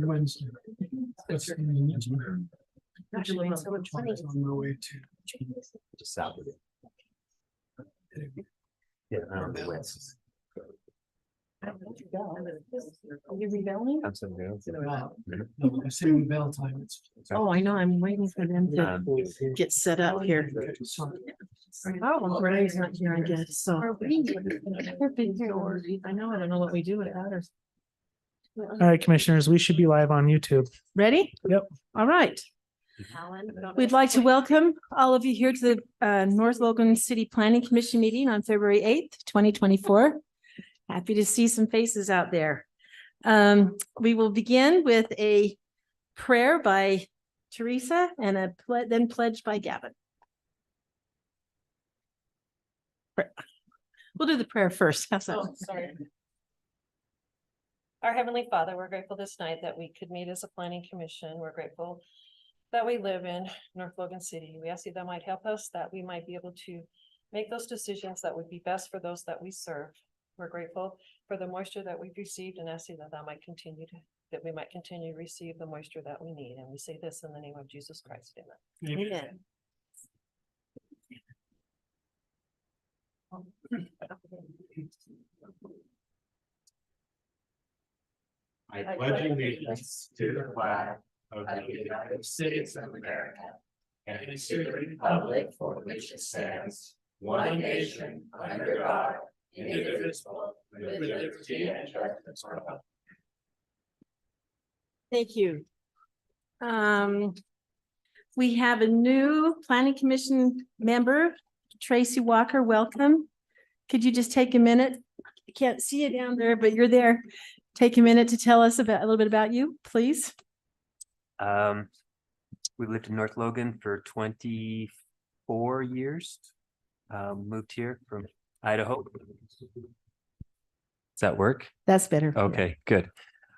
Wednesday. That's the meeting. On my way to Saturday. Yeah, I don't know where. Are you rebelling? I'm so new. No, I say bell time. Oh, I know. I'm waiting for them to get set up here. Oh, Renee's not here, I guess, so. I know, I don't know what we do without her. All right, commissioners, we should be live on YouTube. Ready? Yep. All right. We'd like to welcome all of you here to the North Logan City Planning Commission meeting on February 8th, 2024. Happy to see some faces out there. We will begin with a prayer by Teresa and a then pledge by Gavin. We'll do the prayer first. How's that? Oh, sorry. Our Heavenly Father, we're grateful this night that we could meet as a planning commission. We're grateful that we live in North Logan City. We ask you that might help us, that we might be able to make those decisions that would be best for those that we serve. We're grateful for the moisture that we've received and ask you that that we might continue to receive the moisture that we need. And we say this in the name of Jesus Christ. Amen. Amen. I pledge allegiance to the flag of the United States of America and to the republic for which it stands, one nation, under God, indivisible, with liberty and justice for all. Thank you. We have a new planning commission member, Tracy Walker. Welcome. Could you just take a minute? I can't see you down there, but you're there. Take a minute to tell us a little bit about you, please. We lived in North Logan for 24 years. Moved here from Idaho. Does that work? That's better. Okay, good.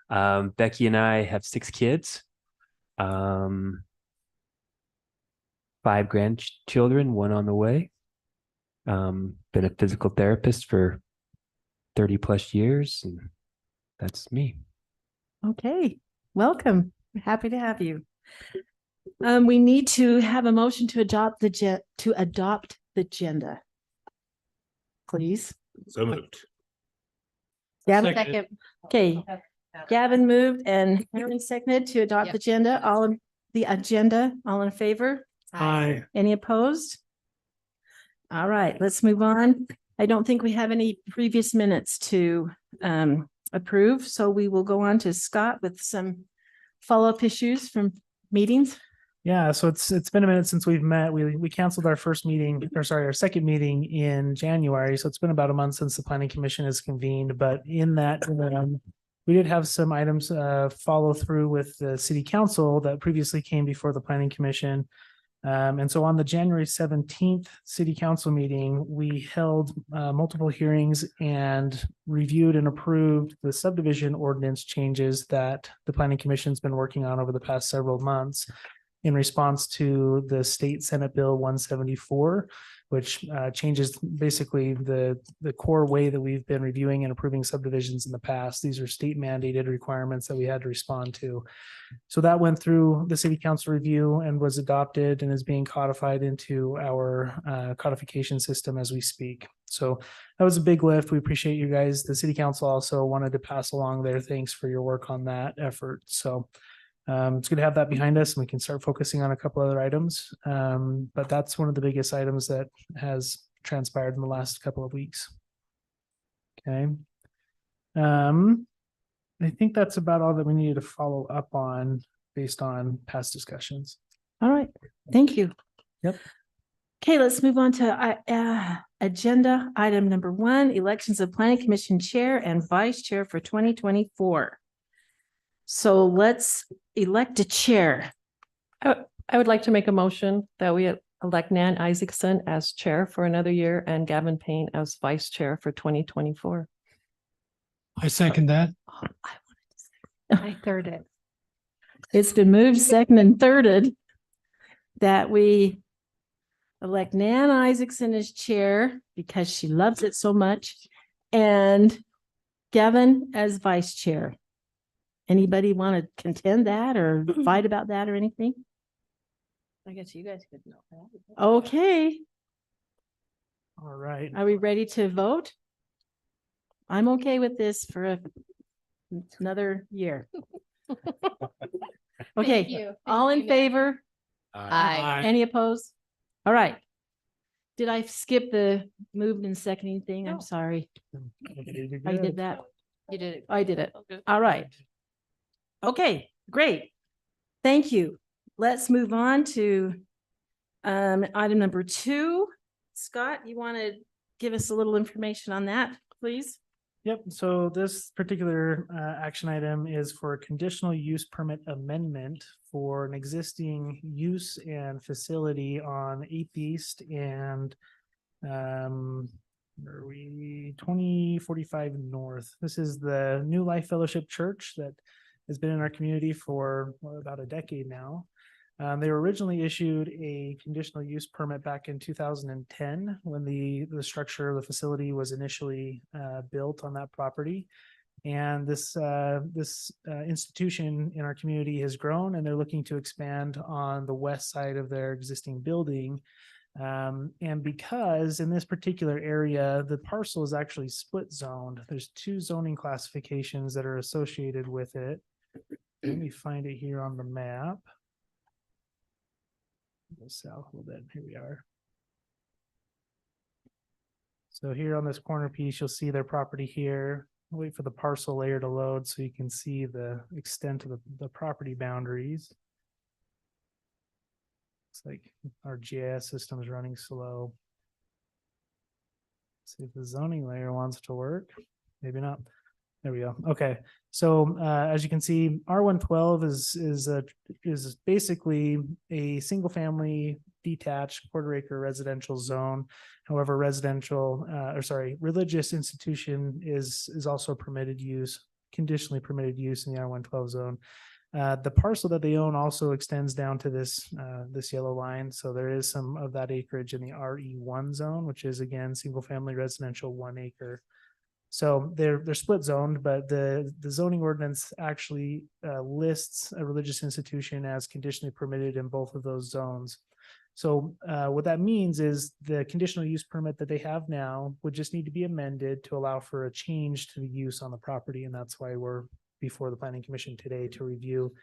Becky and I have 6 kids. 5 grandchildren, 1 on the way. Been a physical therapist for 30 plus years, and that's me. Okay, welcome. We're happy to have you. We need to have a motion to adopt the agenda. Please. So moved. Gavin, Second. second. Okay, Gavin moved and Henry seconded to adopt the agenda. All in the agenda, all in favor? Hi. Any opposed? All right, let's move on. I don't think we have any previous minutes to approve, so we will go on to Scott with some follow-up issues from meetings. Yeah, so it's been a minute since we've met. We canceled our our second meeting in January. So it's been about a month since the planning commission has convened. But in that, we did have some items follow through with the city council that previously came before the planning commission. And so on the January 17th city council meeting, we held multiple hearings and reviewed and approved the subdivision ordinance changes that the planning commission's been working on over the past several months in response to the state Senate Bill 174, which changes basically the core way that we've been reviewing and approving subdivisions in the past. These are state mandated requirements that we had to respond to. So that went through the city council review and was adopted and is being codified into our codification system as we speak. So that was a big lift. We appreciate you guys. The city council also wanted to pass along their thanks for your work on that effort. So it's good to have that behind us and we can start focusing on a couple other items. But that's one of the biggest items that has transpired in the last couple of weeks. Okay. I think that's about all that we needed to follow up on based on past discussions. All right, thank you. Yep. Okay, let's move on to agenda item number 1, elections of planning commission chair and vice chair for 2024. So let's elect a chair. I would like to make a motion that we elect Nan Isaacson as chair for another year and Gavin Payne as vice chair for 2024. I second that. I third it. It's been moved, second, and thirded that we elect Nan Isaacson as chair because she loves it so much, and Gavin as vice chair. Anybody want to contend that or fight about that or anything? I guess you guys could know that. Okay, All right. are we ready to vote? I'm okay with this for another year. Okay, all in favor? Aye. Any opposed? All right. Did I skip the moved and seconding thing? I'm No. sorry. Okay, you're I did good. that. You did it. I did it. Okay. All right. Okay, great. Thank you. Let's move on to item number 2. Scott, you want to give us a little information on that, please? Yep, so this particular action item is for a conditional use permit amendment for an existing use and facility on 8th East and where are we 2045 North. This is the New Life Fellowship Church that has been in our community for about a decade now. They were originally issued a conditional use permit back in 2010 when the structure of the facility was initially built on that property. And this institution in our community has grown, and they're looking to expand on the west side of their existing building. And because in this particular area, the parcel is actually split zoned, there's 2 zoning classifications that are associated with it. Let me find it here on the map. Go south a little bit. Here we are. So here on this corner piece, you'll see their property here. Wait for the parcel layer to load so you can see the extent of the property boundaries. It's like our GIS system is running slow. See if the zoning layer wants to work. Maybe not. There we go. Okay. So as you can see, R112 is basically a single family detached quarter-acre residential zone. However, religious institution is also permitted use, conditionally permitted use in the R112 zone. The parcel that they own also extends down to this yellow line. So there is some of that acreage in the RE1 zone, which is again single family residential 1 acre. So they're split zoned, but the zoning ordinance actually lists a religious institution as conditionally permitted in both of those zones. So what that means is the conditional use permit that they have now would just need to be amended to allow for a change to the use on the property. And that's why we're before the Planning Commission today to review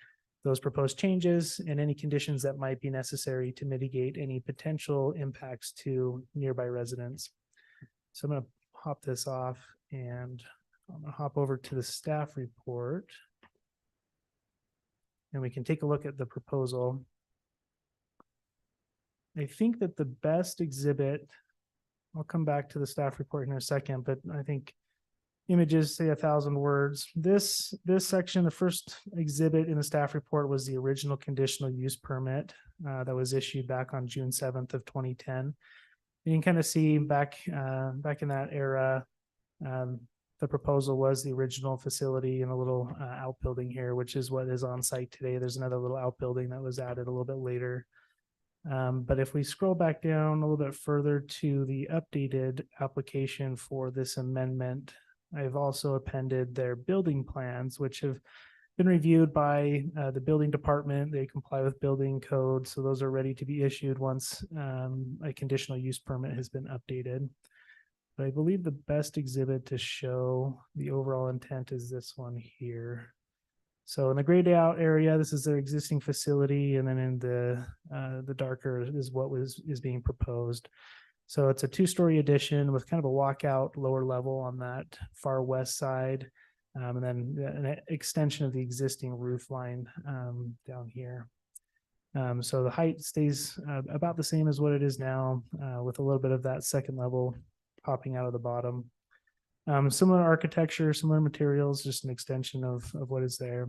those proposed changes and any conditions that might be necessary to mitigate any potential impacts to nearby residents. So I'm going to hop this off and I'm going to hop over to the staff report and we can take a look at the proposal. I think that the best exhibit, I'll come back to the staff report in a second, but I think images say 1,000 words. This section, the first exhibit in the staff report was the original conditional use permit that was issued back on June 7th of 2010. You can kind of see back in that era, the proposal was the original facility and a little outbuilding here, which is what is on site today. There's another little outbuilding that was added a little bit later. But if we scroll back down a little bit further to the updated application for this amendment, I've also appended their building plans, which have been reviewed by the building department. They comply with building code. So those are ready to be issued once a conditional use permit has been updated. But I believe the best exhibit to show the overall intent is this one here. So in the grayed out area, this is their existing facility. And then in the darker is what is being proposed. So it's a 2-story addition with kind of a walkout lower level on that far west side. And then an extension of the existing roof line down here. So the height stays about the same as what it is now with a little bit of that second level popping out of the bottom. Similar architecture, similar materials, just an extension of what is there.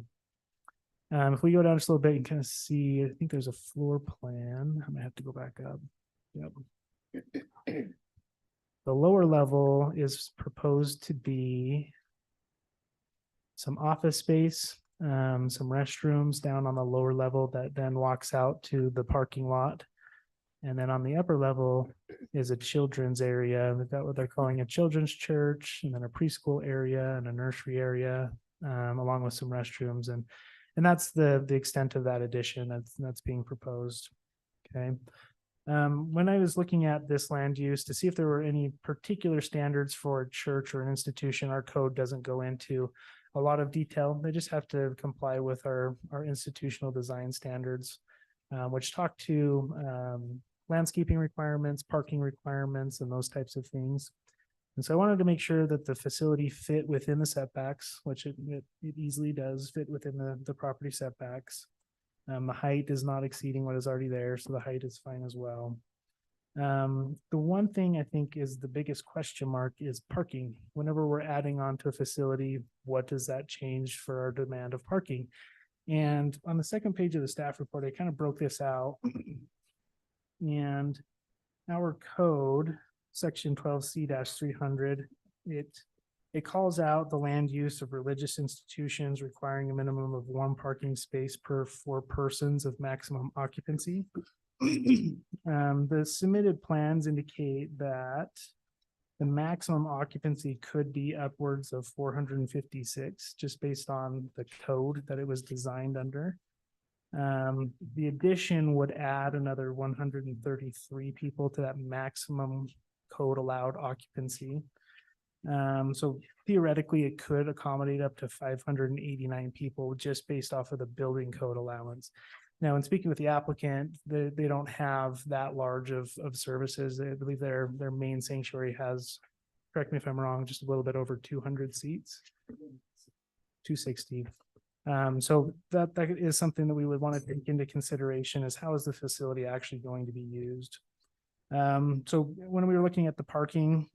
If we go down just a little bit, you can kind of see, I think there's a floor plan. I might have to go back up. Yep. The lower level is proposed to be some office space, some restrooms down on the lower level that then walks out to the parking lot. And then on the upper level is a children's area. They've got what they're calling a children's church, and then a preschool area and a nursery area, along with some restrooms. And that's the extent of that addition that's being proposed. Okay. When I was looking at this land use to see if there were any particular standards for a church or an institution, our code doesn't go into a lot of detail. They just have to comply with our institutional design standards, which talk to landscaping requirements, parking requirements, and those types of things. And so I wanted to make sure that the facility fit within the setbacks, which it easily does fit within the property setbacks. The height is not exceeding what is already there, so the height is fine as well. The one thing I think is the biggest question mark is parking. Whenever we're adding on to a facility, what does that change for our demand of parking? And on the second page of the staff report, I kind of broke this out. And our code, section 12C-300, it calls out the land use of religious institutions requiring a minimum of 1 parking space per 4 persons of maximum occupancy. The submitted plans indicate that the maximum occupancy could be upwards of 456, just based on the code that it was designed under. The addition would add another 133 people to that maximum code allowed occupancy. So theoretically, it could accommodate up to 589 people just based off of the building code allowance. Now, in speaking with the applicant, they don't have that large of services. I believe their main sanctuary has, correct me if I'm wrong, just a little bit over 200 seats, 260. So that is something that we would want to take into consideration, is how is the facility actually going to be used? So when we were looking at the parking,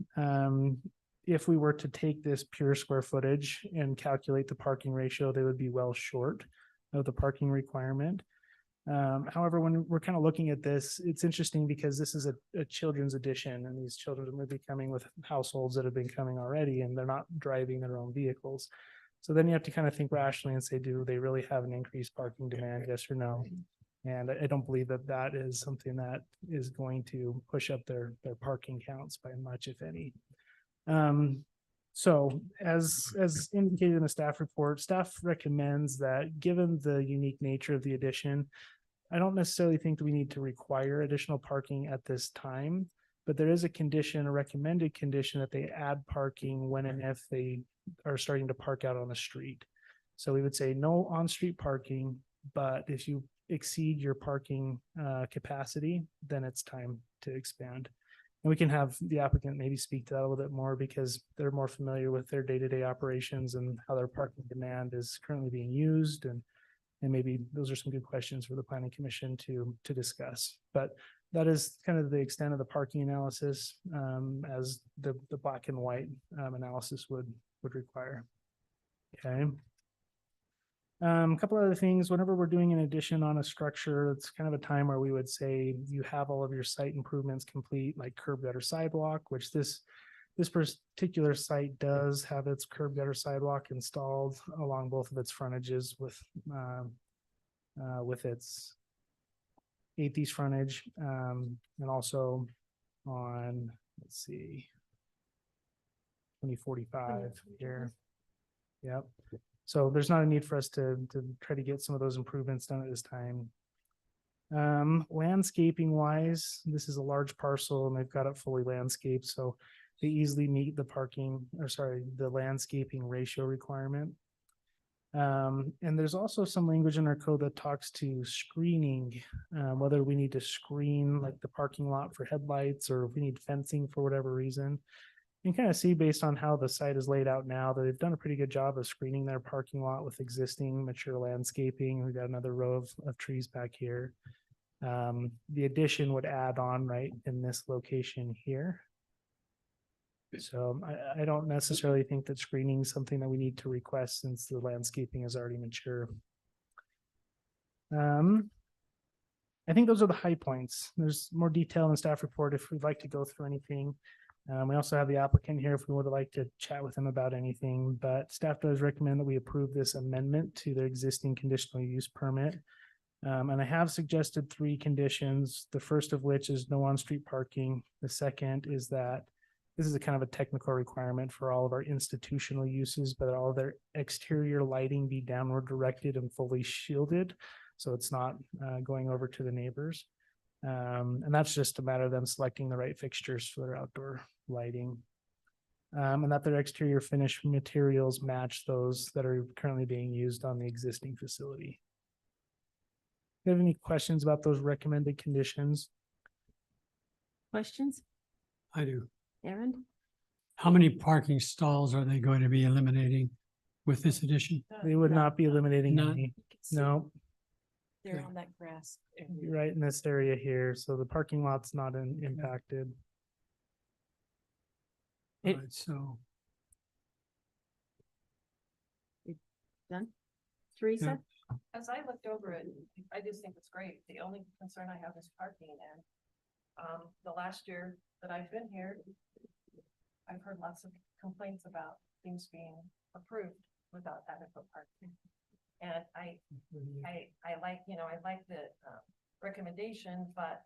if we were to take this pure square footage and calculate the parking ratio, they would be well short of the parking requirement. However, when we're kind of looking at this, it's interesting because this is a children's edition, and these children are maybe coming with households that have been coming already, and they're not driving their own vehicles. So then you have to kind of think rationally and say, do they really have an increased parking demand? Yes or no? And I don't believe that that is something that is going to push up their parking counts by much, if any. So as indicated in the staff report, staff recommends that given the unique nature of the addition, I don't necessarily think that we need to require additional parking at this time, but there is a condition, a recommended condition, that they add parking when and if they are starting to park out on the street. So we would say no on-street parking, but if you exceed your parking capacity, then it's time to expand. And we can have the applicant maybe speak to that a little bit more, because they're more familiar with their day-to-day operations and how their parking demand is currently being used. And maybe those are some good questions for the Planning Commission to discuss. But that is kind of the extent of the parking analysis, as the black and white analysis would require. Okay. A couple other things. Whenever we're doing an addition on a structure, it's kind of a time where we would say you have all of your site improvements complete, like curb gutter sidewalk, which this particular site does have its curb gutter sidewalk installed along both of its frontages with its 8th East frontage, and also on, let's see, 2045 here. Yep. So there's not a need for us to try to get some of those improvements done at this time. Landscaping wise, this is a large parcel and they've got it fully landscaped, so they easily meet the landscaping ratio requirement. And there's also some language in our code that talks to screening, whether we need to screen like the parking lot for headlights, or if we need fencing for whatever reason. You can kind of see based on how the site is laid out now that they've done a pretty good job of screening their parking lot with existing mature landscaping. We've got another row of trees back here. The addition would add on right in this location here. So I don't necessarily think that screening is something that we need to request, since the landscaping is already mature. I think those are the high points. There's more detail in the staff report if we'd like to go through anything. We also have the applicant here if we would like to chat with him about anything, but staff does recommend that we approve this amendment to their existing conditional use permit. And I have suggested 3 conditions, the first of which is no on-street parking. The second is that this is a kind of a technical requirement for all of our institutional uses, but all of their exterior lighting be downward directed and fully shielded. So it's not going over to the neighbors. And that's just a matter of them selecting the right fixtures for their outdoor lighting. And that their exterior finish materials match those that are currently being used on the existing facility. Do you have any questions about those recommended conditions? Questions? I do. Aaron? How many parking stalls are they going to be eliminating with this addition? They would not be eliminating None. any. No, They're on that grass. right in this area here. So the parking lot's not impacted. It- Alright, so, Done? Teresa? As I looked over it, I just think it's great. The only concern I have is parking and the last year that I've been here, I've heard lots of complaints about things being approved without adequate parking. And I like, I like the recommendation, but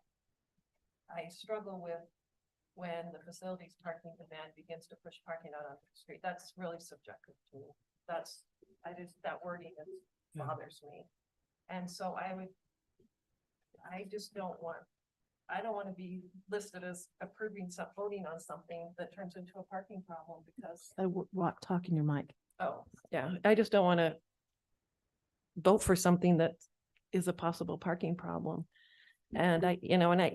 I struggle with when the facilities parking demand begins to push parking out on the street. That's really subjective to me. That wording bothers me. And so I just don't want to be listed as voting on something that turns into a parking problem because, Talk in your mic. oh, yeah, I just don't want to vote for something that is a possible parking problem. And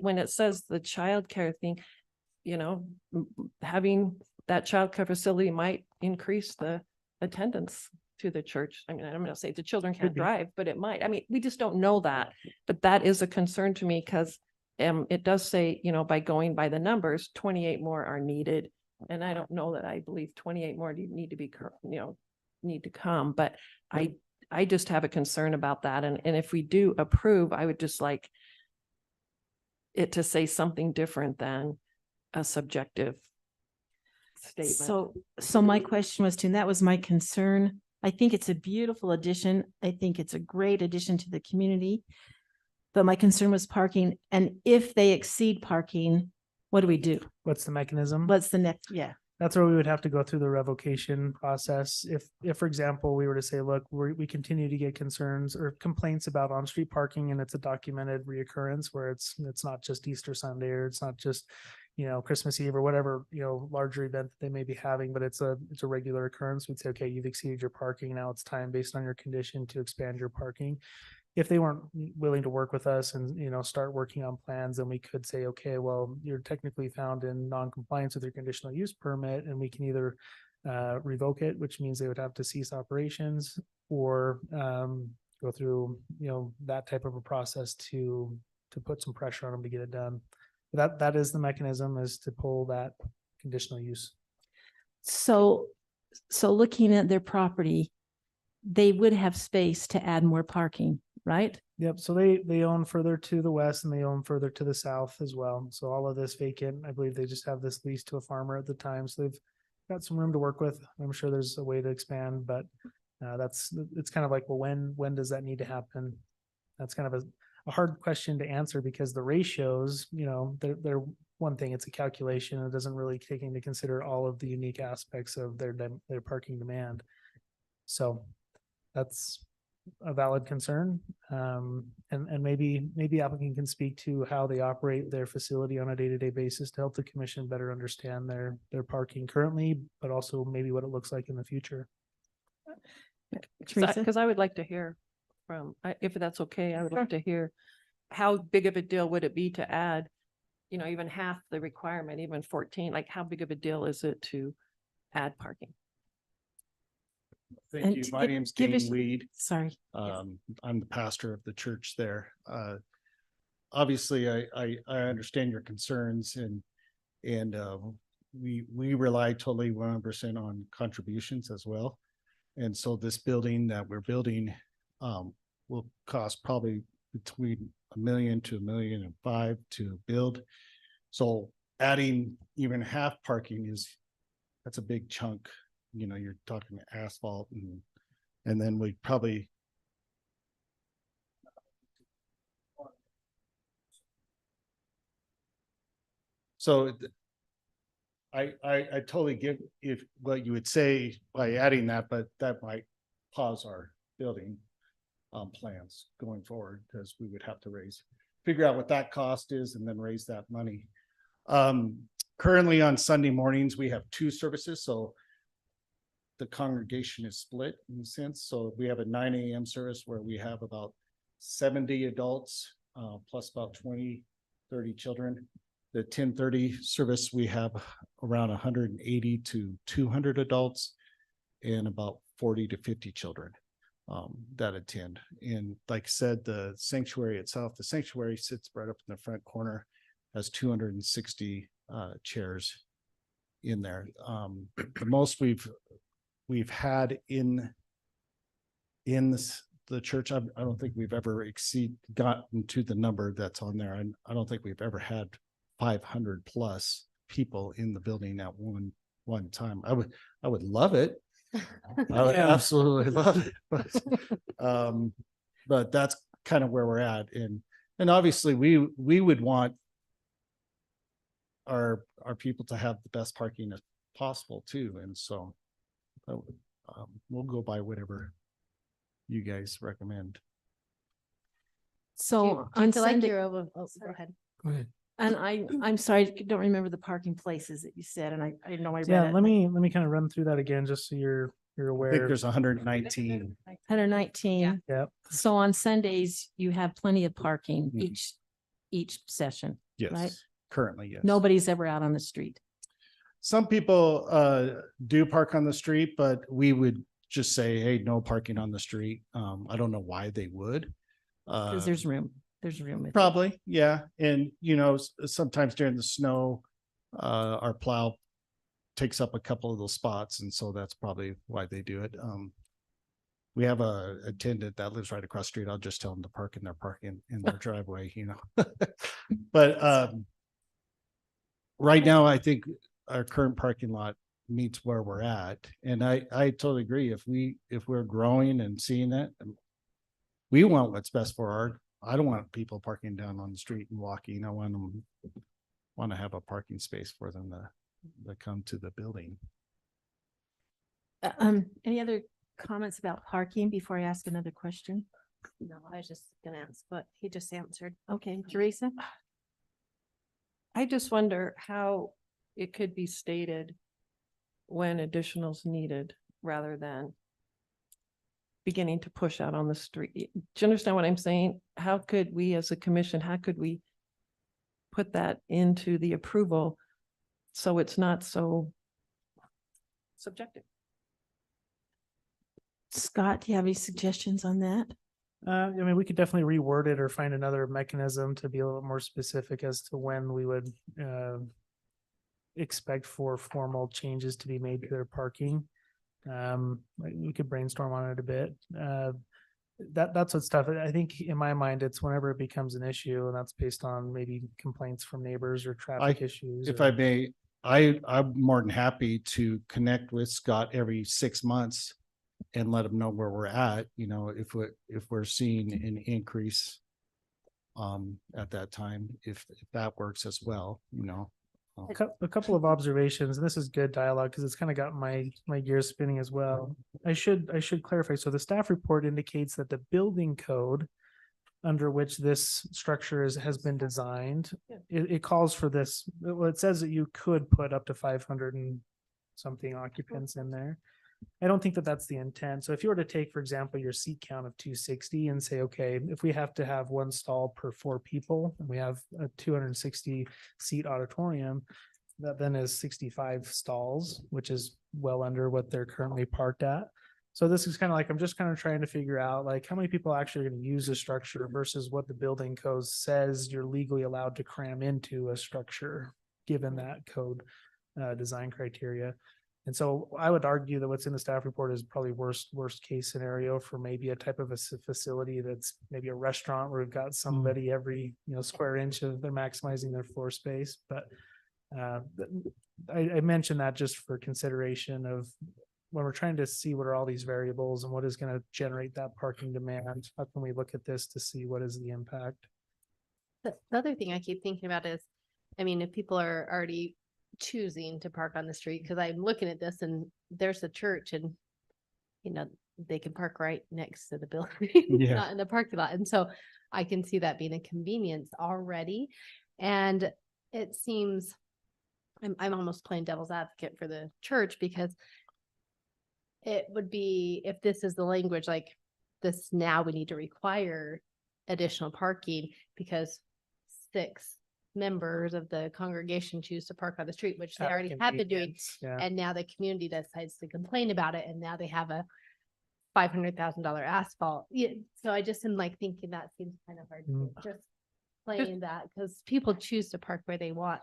when it says the childcare thing, having that childcare facility might increase the attendance to the church. I mean, I'm gonna say the children can't be. drive, but it might. I mean, we just don't know that. But that is a concern to me because it does say, by going by the numbers, 28 more are needed. And I don't know that I believe 28 more need to be, need to come, but I just have a concern about that. And if we do approve, I would just like it to say something different than a subjective statement. So my question was, and that was my concern. I think it's a beautiful addition. I think it's a great addition to the community. But my concern was parking. And if they exceed parking, what do we do? What's the mechanism? What's the next? Yeah. That's where we would have to go through the revocation process. If, for example, we were to say, look, we continue to get concerns or complaints about on-street parking and it's a documented reoccurrence where it's not just Easter Sunday or it's not just, Christmas Eve or whatever, larger event that they may be having, but it's a regular occurrence. We'd say, okay, you've exceeded your parking. Now it's time based on your condition to expand your parking. If they weren't willing to work with us and, start working on plans, then we could say, okay, well, you're technically found in non-compliance with your conditional use permit, and we can either revoke it, which means they would have to cease operations, or go through, that type of a process to put some pressure on them to get it done. That is the mechanism, is to pull that conditional use. So looking at their property, they would have space to add more parking, right? Yep. So they own further to the west and they own further to the south as well. So all of this vacant, I believe they just have this lease to a farmer at the time. So they've got some room to work with. I'm sure there's a way to expand, but it's kind of like, well, when does that need to happen? That's kind of a hard question to answer because the ratios, they're one thing, it's a calculation. It doesn't really take into consider all of the unique aspects of their parking demand. So that's a valid concern. And maybe applicant can speak to how they operate their facility on a day-to-day basis to help the commission better understand their parking currently, but also maybe what it looks like in the future. Teresa? Because I would like to hear if that's okay, I would like to hear how big of a deal would it be to add, even half the requirement, even 14, like how big of a deal is it to add parking? And Thank you. My name's give Dean us- Weed. Sorry. I'm the pastor of the church there. Obviously, I understand your concerns and we rely totally 100% on contributions as well. And so this building that we're building will cost probably between $1 million to $1.5 million to build. So adding even half parking that's a big chunk. You're talking asphalt and then we probably So I totally get if what you would say by adding that, but that might pause our building plans going forward, because we would have to figure out what that cost is and then raise that money. Currently on Sunday mornings, we have 2 services, so the congregation is split in a sense. So we have a 9 a.m. service where we have about 70 adults, plus about 20-30 children. The 10:30 service, we have around 180 to 200 adults and about 40 to 50 children that attend. And like I said, the sanctuary itself, the sanctuary sits right up in the front corner, has 260 chairs in there. The most we've had in the church, I don't think we've ever gotten to the number that's on there. And I don't think we've ever had 500 plus people in the building at one time. I would love it. I would Yeah. absolutely love it. But that's kind of where we're at. And obviously we would want our people to have the best parking as possible too. And so we'll go by whatever you guys recommend. So Do you on feel like Sunday, you're over, oh, go ahead. Go ahead. and I'm sorry, I don't remember the parking places that you said, and I know I read Yeah, it. let me kind of run through that again, just so you're I think aware. there's 119. 119. Yep. So on Sundays, you have plenty of parking Mhm. each session. Right. Yes, currently, yes. Nobody's ever out on the street. Some people do park on the street, but we would just say, hey, no parking on the street. I don't know why they would. Because there's room. There's room. Probably, yeah. And sometimes during the snow, our plow takes up a couple of those spots, and so that's probably why they do it. We have a attendant that lives right across the street. I'll just tell them to park in their parking in their driveway, But right now, I think our current parking lot meets where we're at. And I totally agree. If we're growing and seeing it, we want what's best for I don't want people parking down on the street and walking. I want to have a parking space for them to come to the building. Any other comments about parking before I ask another question? No, I was just gonna ask, but he just answered. Okay, Teresa? I just wonder how it could be stated when additional's needed rather than beginning to push out on the street. Do you understand what I'm saying? How could we as a commission, how could we put that into the approval so it's not so subjective? Scott, do you have any suggestions on that? I mean, we could definitely reword it or find another mechanism to be a little more specific as to when we would expect for formal changes to be made to their parking. We could brainstorm on it a bit. That's what's tough. I think in my mind, it's whenever it becomes an issue, and that's based on maybe complaints from neighbors or traffic issues. If or- I may, I'm more than happy to connect with Scott every 6 months and let him know where we're at, if we're seeing an increase at that time, if that works as well. A couple of observations, and this is good dialogue because it's kind of got my gears spinning as well. I should clarify. So the staff report indicates that the building code under which this structure has been designed, it calls for this. Well, it says that you could put up to 500 and something occupants in there. I don't think that that's the intent. So if you were to take, for example, your seat count of 260 and say, okay, if we have to have one stall per 4 people and we have a 260 seat auditorium, that then is 65 stalls, which is well under what they're currently parked at. So this is kind of like, I'm just kind of trying to figure out like how many people actually are going to use the structure versus what the building code says you're legally allowed to cram into a structure, given that code design criteria. And so I would argue that what's in the staff report is probably worst case scenario for maybe a type of a facility that's maybe a restaurant where we've got somebody every square inch of they're maximizing their floor space. But I mentioned that just for consideration of when we're trying to see what are all these variables and what is going to generate that parking demand. How can we look at this to see what is the impact? The other thing I keep thinking about is I mean, if people are already choosing to park on the street, because I'm looking at this and there's a church and, you know, they can park right next to the building, Yeah. not in the parking lot. And so I can see that being a convenience already. And it seems, I'm almost playing devil's advocate for the church because it would be, if this is the language, like this, now we need to require additional parking because 6 members of the congregation choose to park on the street, which they Out of already have been doing. convenience, Yeah. And now the community decides to complain about it, and now they have a $500,000 asphalt. Yeah, so I just am like thinking that seems kind of hard to do, just playing that, because people choose to park where they want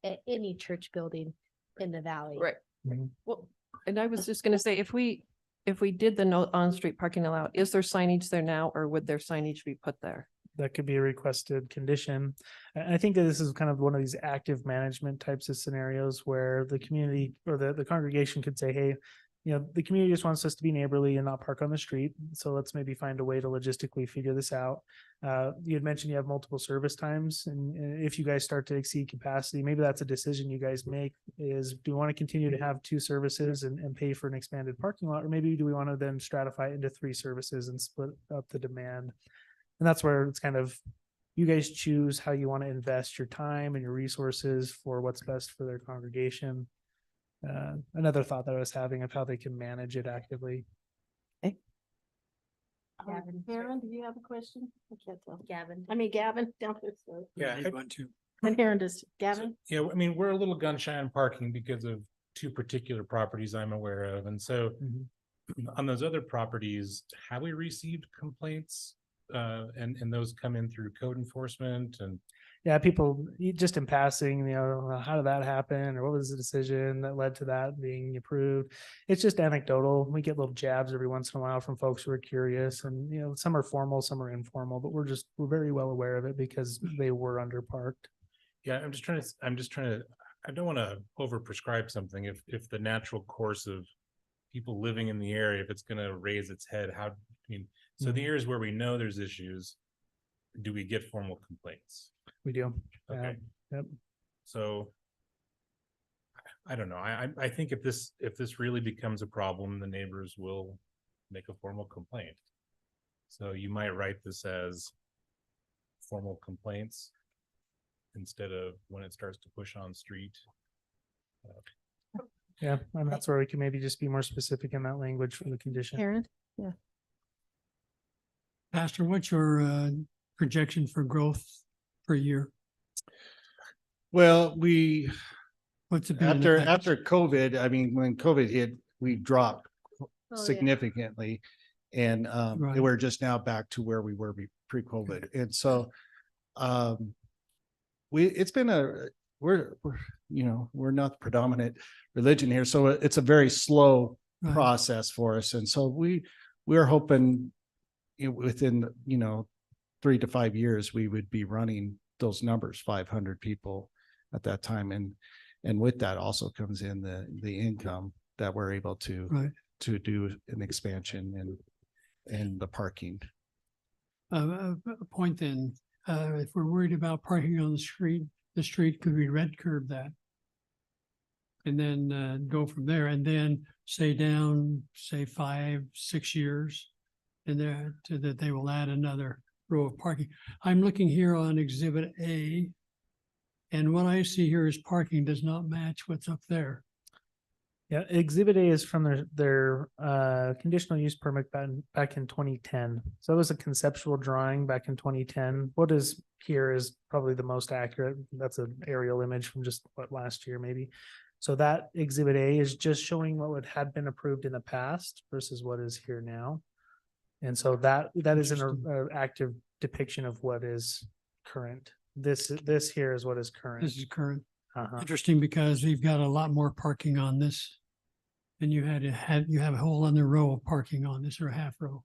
at any church building in the valley. Right. Mhm. Well, and I was just gonna say, if we did the no on-street parking allowed, is there signage there now, or would there signage be put there? That could be a requested condition. I think that this is kind of one of these active management types of scenarios where the community or the congregation could say, hey, the community just wants us to be neighborly and not park on the street. So let's maybe find a way to logistically figure this out. You had mentioned you have multiple service times, and if you guys start to exceed capacity, maybe that's a decision you guys make is, do we want to continue to have 2 services and pay for an expanded parking lot? Or maybe do we want to then stratify it into 3 services and split up the demand? And that's where it's kind of, you guys choose how you want to invest your time and your resources for what's best for their congregation. Another thought that I was having of how they can manage it actively. Gavin. Aaron, do you have a question? I can't tell. Gavin. I mean, Gavin, down there. sorry. I need one too. And Aaron does, Gavin? Yeah, I mean, we're a little gun shy on parking because of 2 particular properties I'm aware of. And so on those other properties, have we received complaints? And those come in through code enforcement and Yeah, people just in passing, how did that happen? Or what was the decision that led to that being approved? It's just anecdotal. We get little jabs every once in a while from folks who are curious, and some are formal, some are informal, but we're very well aware of it because they were underparked. yeah, I'm just trying to, I don't want to overprescribe something. If the natural course of people living in the area, if it's going to raise its head, so the areas where we know there's issues, do we get formal complaints? We do. Okay. Yep. So I don't know. I think if this really becomes a problem, the neighbors will make a formal complaint. So you might write this as formal complaints instead of when it starts to push on street. Yeah, and that's where we can maybe just be more specific in that language for the condition. Aaron? Pastor, what's your projection for growth per year? Well, What's it been in the past? after COVID, I mean, when COVID hit, we dropped Oh, yeah. significantly. And Right. we're just now back to where we were pre-COVID. And so it's been we're not the predominant religion here. So it's a very slow Right. process for us. And so we're hoping within, 3 to 5 years, we would be running those numbers, 500 people at that time. And with that also comes in the income that we're able to, Right. to do an expansion and the parking. A point then, if we're worried about parking on the street, could we red curb that? And then go from there and then say 5, 6 years. And there to that they will add another row of parking. I'm looking here on Exhibit A. And what I see here is parking does not match what's up there. Yeah, Exhibit A is from their conditional use permit back in 2010. So it was a conceptual drawing back in 2010. What is here is probably the most accurate. That's an aerial image from just last year maybe. So that Exhibit A is just showing what had been approved in the past versus what is here now. And so that is an active depiction of what is current. This here is what is current. This is current. Uh-huh. Interesting because we've got a lot more parking on this. And you have a whole other row of parking on this, or a half row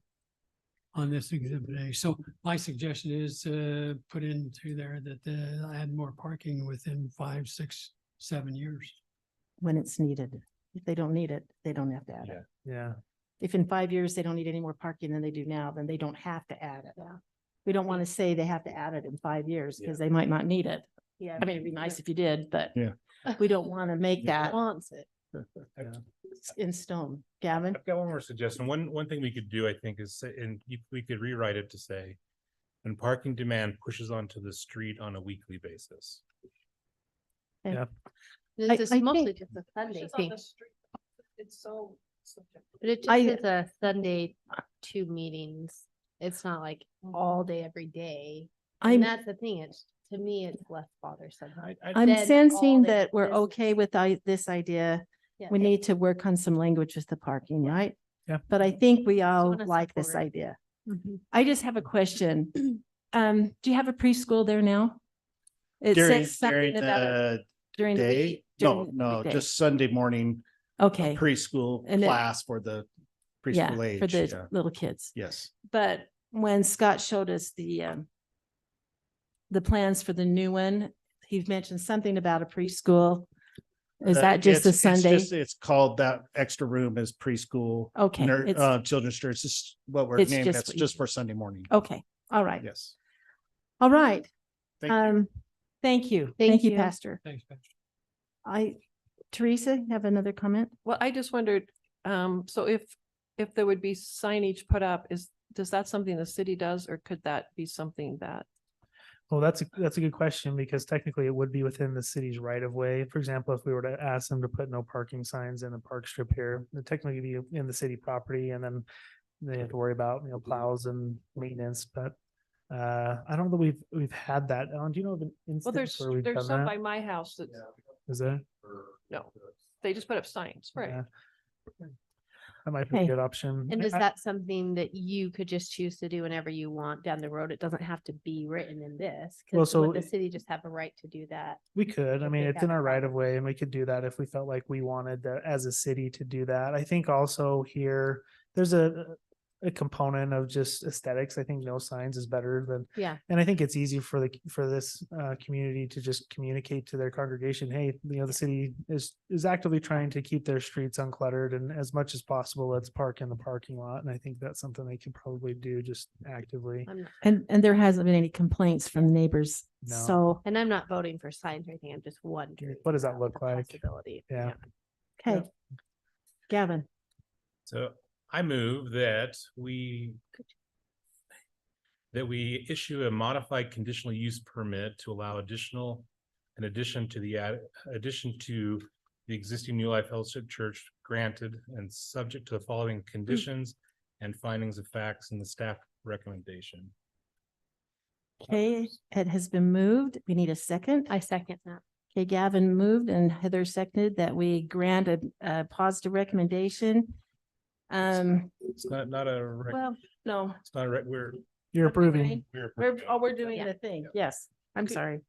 on this Exhibit A. So my suggestion is to put into there that add more parking within 5, 6, 7 years. When it's needed. If they don't need it, they don't have to add it. Yeah. If in 5 years they don't need any more parking than they do now, then they don't have to add it. We don't want to say they have to add it in 5 years because they might not need it. Yeah. I mean, it'd be nice if you did, but Yeah. we don't want to make that Wants it. in stone. Gavin? I've got one more suggestion. One thing we could do, I think, is say, and we could rewrite it to say, when parking demand pushes onto the street on a weekly basis. This is I mostly think- just a Sunday It's on thing, the street. It's so. but it I- just is a Sunday, 2 meetings. It's not like all day, every day. And I'm, that's the thing, it's, to me, it's less bothersome. I'm then all sensing day that we're business. okay with this idea. Yeah. We need to work on some language with the parking, right? Yeah. But I think we all wanna like this support. idea. Mhm. I just have a question. Do you have a preschool there now? It During, says something during about it the during the day, week. no, during the no, weekday. just Sunday morning, Okay, preschool And then- class for the yeah, preschool age. for the Yeah. little kids. Yes. But when Scott showed us the plans for the new one, he mentioned something about a preschool. Is Uh, that just a it's Sunday? It's called that extra room is preschool. Okay, it's, Children's church. It's just what we're It's naming. just It's what just you- for Sunday morning. okay, all right, Yes. all right. Thank you. Thank you. Thank Thank you, you. Pastor. Thanks, Pastor. Teresa, you have another comment? Well, I just wondered, so if there would be signage put up, does that something the city does, or could that be something that? Well, that's a good question because technically it would be within the city's right of way. For example, if we were to ask them to put no parking signs in the park strip here, it'd technically be in the city property and then they have to worry about, plows and maintenance, but I don't know that we've had that. Alan, do you know of an Well, instance where we've there's done some by that? my house that, Is there? no, they just put up signs, right? Yeah. That might be a Okay. good option. And is I- that something that you could just choose to do whenever you want down the road? It doesn't have to be written in this. Well, 'Cause would so- the city just have a right to do that? We could, I if mean, they it's had in a our right right of way and we could do that if we felt like we wanted as a city to do that. I think also here, there's a component of just aesthetics. I think no signs is better than, Yeah. and I think it's easy for this community to just communicate to their congregation, hey, the city is actively trying to keep their streets uncluttered and as much as possible, let's park in the parking lot. And I think that's something they could probably do just actively. I'm not, And there hasn't been any complaints from neighbors, No. so, and I'm not voting for signs or anything. I'm just wondering. What does that about look the like? Possibility. Yeah. okay. Gavin, So I move that we issue a modified conditional use permit to allow in addition to the existing New Life Fellowship Church granted and subject to the following conditions and findings of facts in the staff recommendation. okay, it has been moved. We need a second. I second that. Okay, Gavin moved and Heather seconded that we grant a positive recommendation. It's not Well, no, it's not, we're. You're Okay, approving. Renee? we're doing Yeah. the thing. Yes, I'm Could- sorry.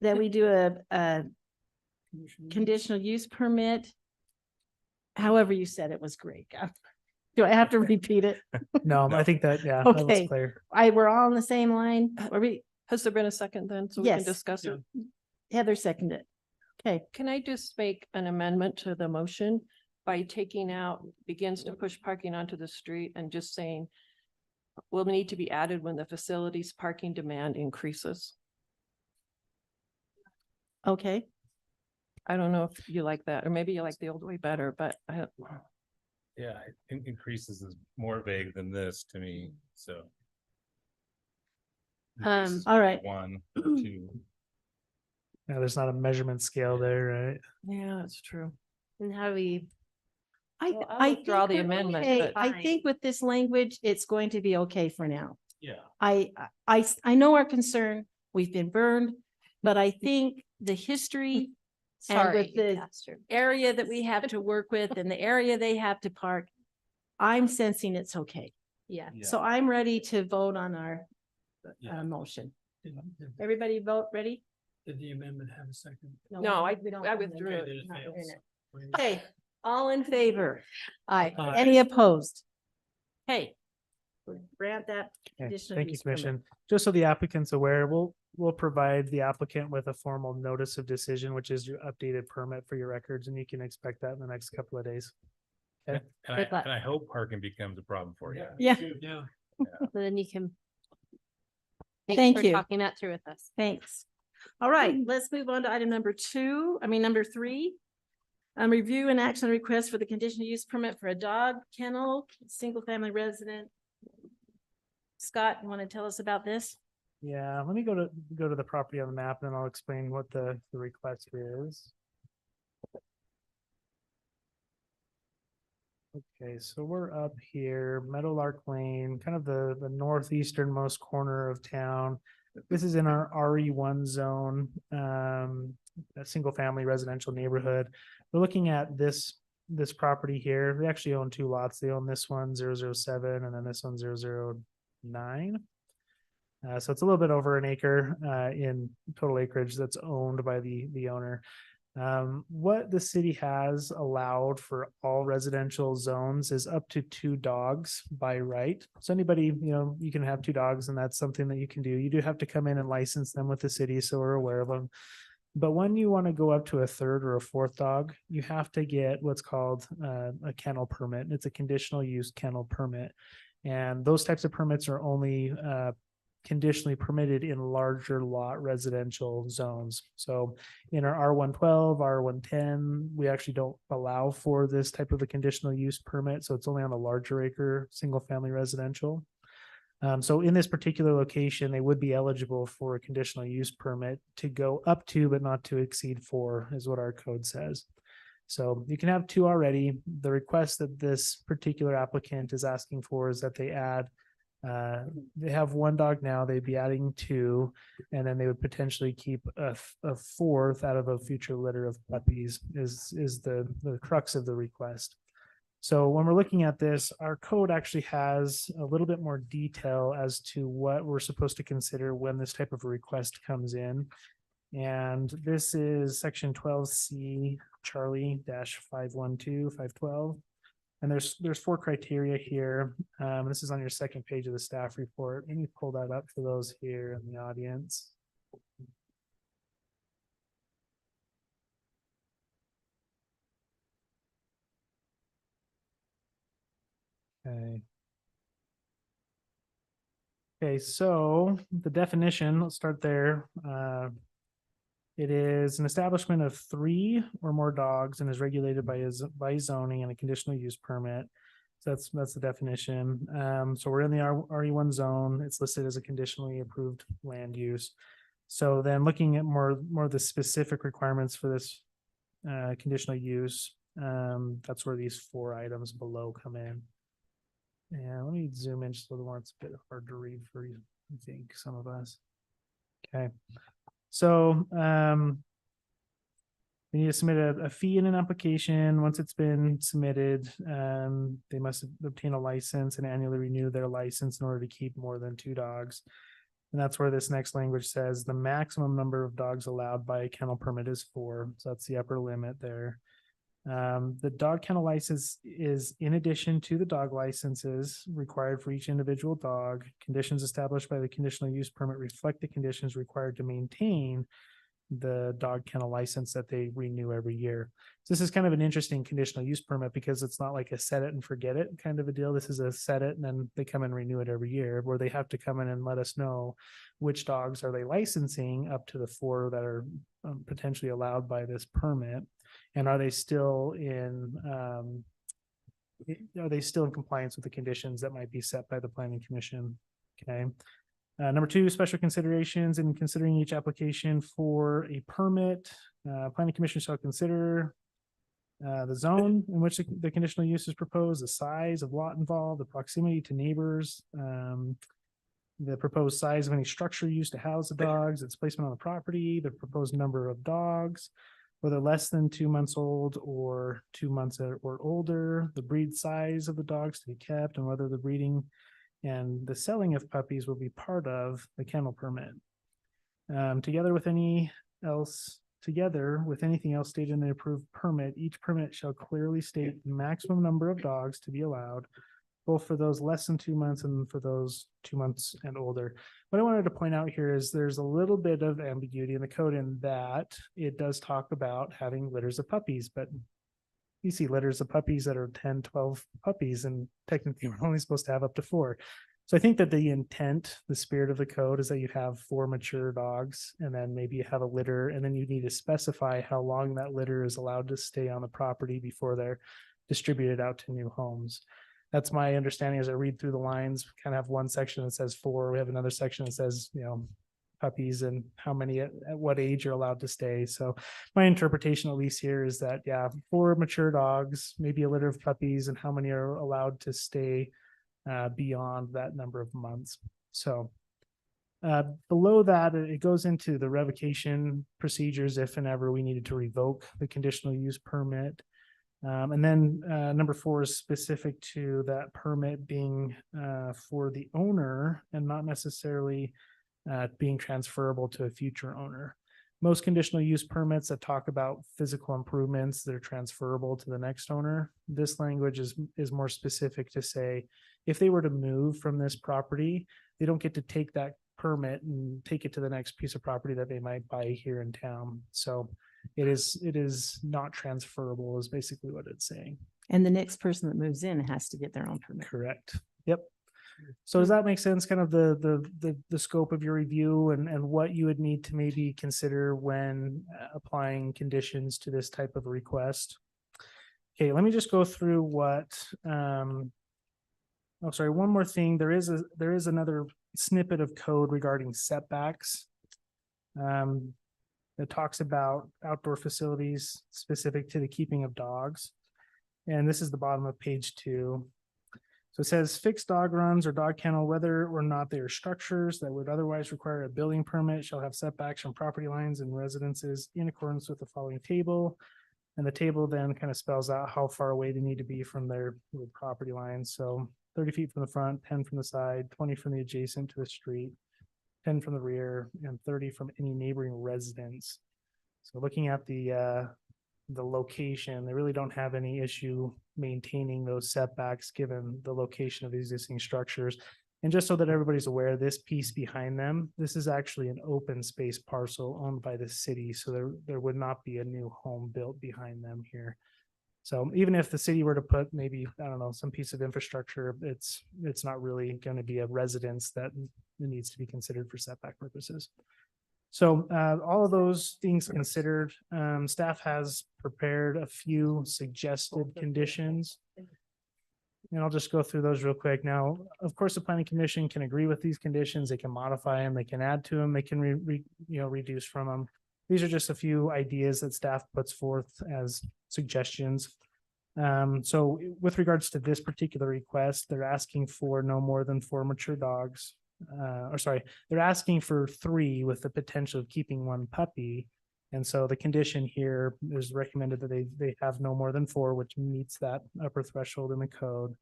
That we do a conditional use permit. However you said it was great. Do I have to repeat it? No, I think that, yeah, that was Okay. clear. We're all on the same line. Are we, Has there been a second then, so we can Yes. discuss it? Heather seconded. Okay, Can I just make an amendment to the motion by taking out begins to push parking onto the street and just saying will need to be added when the facility's parking demand increases? okay. I don't know if you like that, or maybe you like the old way better, but I, Yeah, I think increases is more vague than this to me, so. All right. 1, 2. Yeah, there's not a measurement scale there, right? yeah, that's true. And how do we, Well, I'll I withdraw think the we're amendment, okay. but- I think with this language, it's going to be okay for now. Yeah. I know our concern, we've been burned, but I think the history and sorry, with the Pastor. area that we have to work with and the area they have to park, I'm sensing it's okay. Yeah. So I'm ready to vote on our motion. Everybody vote ready? Did the amendment have a second? No, I we don't I have an withdrew amendment. it. Then it Not doing fails. it. Okay, all in favor? Aye. Aye. Any opposed? Hey. Grant that Okay, conditional thank you, use permit. Commission. Just so the applicant's aware, we'll provide the applicant with a formal notice of decision, which is your updated permit for your records, and you can expect that in the next couple of days. And Good luck. I hope parking becomes a problem for you. Yeah, Yeah. So then you can. Thank for you. Talking that through with us. thanks. All right, let's move on to item number 3. Review and action request for the conditional use permit for a dog kennel, single family resident. Scott, you want to tell us about this? Yeah, let me go to the property on the map, and then I'll explain what the request is. Okay, so we're up here, Meadowlark Lane, kind of the northeasternmost corner of town. This is in our RE1 zone, a single family residential neighborhood. We're looking at this property here. They actually own 2 lots. They own this one 007 and then this one 009. So it's a little bit over an acre in total acreage that's owned by the owner. What the city has allowed for all residential zones is up to 2 dogs by right. So anybody, you can have 2 dogs, and that's something that you can do. You do have to come in and license them with the city, so we're aware of them. But when you want to go up to a 3rd or a 4th dog, you have to get what's called a kennel permit. It's a conditional use kennel permit. And those types of permits are only conditionally permitted in larger lot residential zones. So in our R112, R110, we actually don't allow for this type of a conditional use permit. So it's only on a larger acre, single family residential. So in this particular location, they would be eligible for a conditional use permit to go up to, but not to exceed 4 is what our code says. So you can have 2 already. The request that this particular applicant is asking for is that they add they have 1 dog now, they'd be adding 2, and then they would potentially keep a 4th out of a future litter of puppies is the crux of the request. So when we're looking at this, our code actually has a little bit more detail as to what we're supposed to consider when this type of a request comes in. And this is section 12C Charlie -512. And there's 4 criteria here. This is on your 2nd page of the staff report. Let me pull that up for those here in the audience. Okay. Okay, so the definition, let's start there. It is an establishment of 3 or more dogs and is regulated by zoning and a conditional use permit. So that's the definition. So we're in the RE1 zone. It's listed as a conditionally approved land use. So then looking at more of the specific requirements for this conditional use, that's where these 4 items below come in. And let me zoom in just a little more. It's a bit hard to read for you, I think, some of us. Okay. So they need to submit a fee in an application. Once it's been submitted, they must obtain a license and annually renew their license in order to keep more than 2 dogs. And that's where this next language says the maximum number of dogs allowed by a kennel permit is 4. So that's the upper limit there. The dog kennel license is in addition to the dog licenses required for each individual dog. Conditions established by the conditional use permit reflect the conditions required to maintain the dog kennel license that they renew every year. So this is kind of an interesting conditional use permit because it's not like a set it and forget it kind of a deal. This is a set it and then they come and renew it every year, where they have to come in and let us know which dogs are they licensing up to the 4 that are potentially allowed by this permit. And are they still in compliance with the conditions that might be set by the planning commission? Okay. Number 2, special considerations in considering each application for a permit. Planning commission shall consider the zone in which the conditional use is proposed, the size of lot involved, the proximity to neighbors, the proposed size of any structure used to house the dogs, its placement on the property, the proposed number of dogs, whether less than 2 months old or 2 months or older, the breed size of the dogs to be kept, and whether the breeding and the selling of puppies will be part of the kennel permit. Together with anything else stated in the approved permit, each permit shall clearly state the maximum number of dogs to be allowed, both for those less than 2 months and for those 2 months and older. What I wanted to point out here is there's a little bit of ambiguity in the code in that it does talk about having litters of puppies, but you see litters of puppies that are 10, 12 puppies, and technically we're only supposed to have up to 4. So I think that the intent, the spirit of the code is that you have 4 mature dogs and then maybe you have a litter, and then you need to specify how long that litter is allowed to stay on the property before they're distributed out to new homes. That's my understanding as I read through the lines. We kind of have one section that says 4. We have another section that says, puppies and how many at what age are allowed to stay. So my interpretation, at least here, is that, 4 mature dogs, maybe a litter of puppies, and how many are allowed to stay beyond that number of months. So below that, it goes into the revocation procedures if and ever we needed to revoke the conditional use permit. And then number 4 is specific to that permit being for the owner and not necessarily being transferable to a future owner. Most conditional use permits that talk about physical improvements that are transferable to the next owner, this language is more specific to say, if they were to move from this property, they don't get to take that permit and take it to the next piece of property that they might buy here in town. So it is not transferable is basically what it's saying. And the next person that moves in has to get their own permit. Correct. Yep. So does that make sense? Kind of the scope of your review and what you would need to maybe consider when applying conditions to this type of request? Okay, let me just go through what, one more thing. There is another snippet of code regarding setbacks. That talks about outdoor facilities specific to the keeping of dogs. And this is the bottom of page 2. So it says fixed dog runs or dog kennel, whether or not they are structures that would otherwise require a building permit, shall have setbacks from property lines and residences in accordance with the following table. And the table then kind of spells out how far away they need to be from their property lines. So 30 feet from the front, 10 from the side, 20 from the adjacent to the street, 10 from the rear, and 30 from any neighboring residence. So looking at the location, they really don't have any issue maintaining those setbacks given the location of the existing structures. And just so that everybody's aware, this piece behind them, this is actually an open space parcel owned by the city. So there would not be a new home built behind them here. So even if the city were to put maybe, I don't know, some piece of infrastructure, it's not really going to be a residence that needs to be considered for setback purposes. So all of those things considered, staff has prepared a few suggested conditions. And I'll just go through those real quick. Now, of course, the planning commission can agree with these conditions. They can modify them, they can add to them, they can reduce from them. These are just a few ideas that staff puts forth as suggestions. So with regards to this particular request, they're asking for no more than 4 mature dogs. They're asking for 3 with the potential of keeping 1 puppy. And so the condition here is recommended that they have no more than 4, which meets that upper threshold in the code.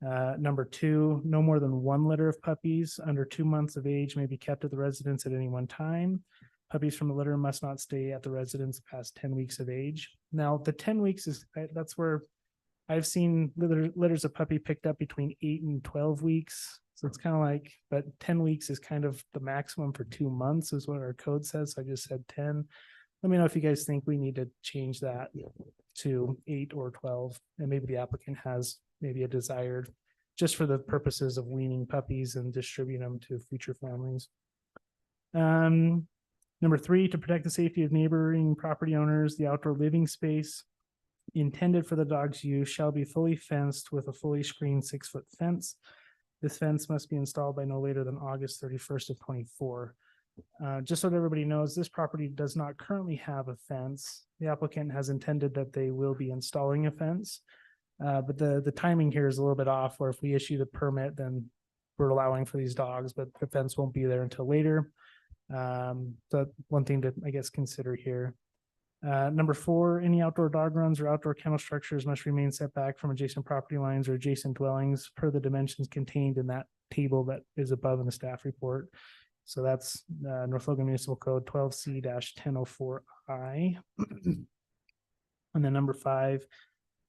Number 2, no more than 1 litter of puppies under 2 months of age may be kept at the residence at any one time. Puppies from the litter must not stay at the residence past 10 weeks of age. Now, the 10 weeks that's where I've seen litters of puppy picked up between 8 and 12 weeks. So it's kind of like, but 10 weeks is kind of the maximum for 2 months is what our code says. So I just said 10. Let me know if you guys think we need to change that to 8 or 12. And maybe the applicant has maybe a desired, just for the purposes of weaning puppies and distributing them to future families. Number 3, to protect the safety of neighboring property owners, the outdoor living space intended for the dog's use shall be fully fenced with a fully screened 6-foot fence. This fence must be installed by no later than August 31st of 24. Just so that everybody knows, this property does not currently have a fence. The applicant has intended that they will be installing a fence. But the timing here is a little bit off, where if we issue the permit, then we're allowing for these dogs, but the fence won't be there until later. So one thing to, I guess, consider here. Number 4, any outdoor dog runs or outdoor kennel structures must remain set back from adjacent property lines or adjacent dwellings per the dimensions contained in that table that is above in the staff report. So that's North Logan Municipal Code 12C-1004I. And then number 5,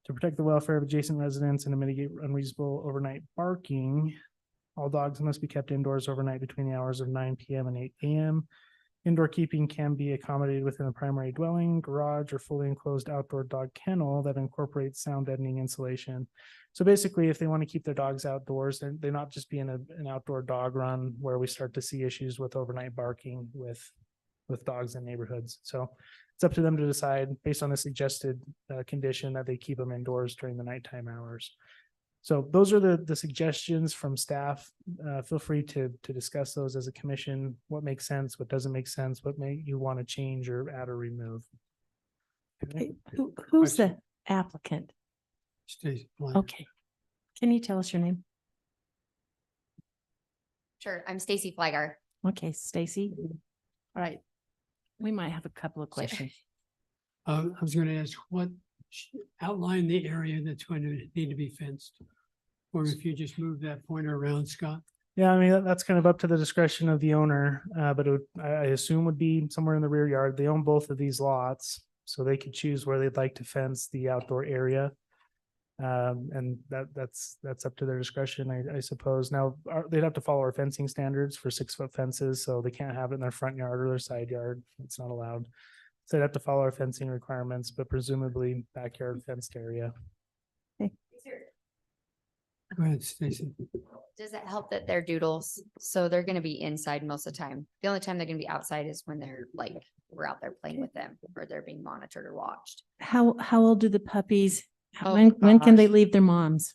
to protect the welfare of adjacent residents and to mitigate unreasonable overnight barking, all dogs must be kept indoors overnight between the hours of 9 p.m. and 8 a.m. Indoor keeping can be accommodated within a primary dwelling, garage, or fully enclosed outdoor dog kennel that incorporates sound deadening insulation. So basically, if they want to keep their dogs outdoors, they're not just being an outdoor dog run where we start to see issues with overnight barking with dogs in neighborhoods. So it's up to them to decide based on the suggested condition that they keep them indoors during the nighttime hours. So those are the suggestions from staff. Feel free to discuss those as a commission. What makes sense, what doesn't make sense, what may you want to change or add or remove. Okay, who's the applicant? Stacy Blank. Okay. Can you tell us your name? Sure, I'm Stacy Flygar. Okay, Stacy. All right. We might have a couple of questions. I was going to ask outline the area that's going to need to be fenced. Or if you just move that pointer around, Scott. Yeah, I mean, that's kind of up to the discretion of the owner, but I assume would be somewhere in the rear yard. They own both of these lots, so they could choose where they'd like to fence the outdoor area. And that's up to their discretion, I suppose. Now, they'd have to follow our fencing standards for 6-foot fences, so they can't have it in their front yard or their side yard. It's not allowed. So they'd have to follow our fencing requirements, but presumably backyard fenced area. Go ahead, Stacy. Does it help that they're doodles? So they're gonna be inside most of the time. The only time they're gonna be outside is when they're like, we're out there playing with them or they're being monitored or watched. How old do the puppies? Oh, When can they gosh. leave their moms?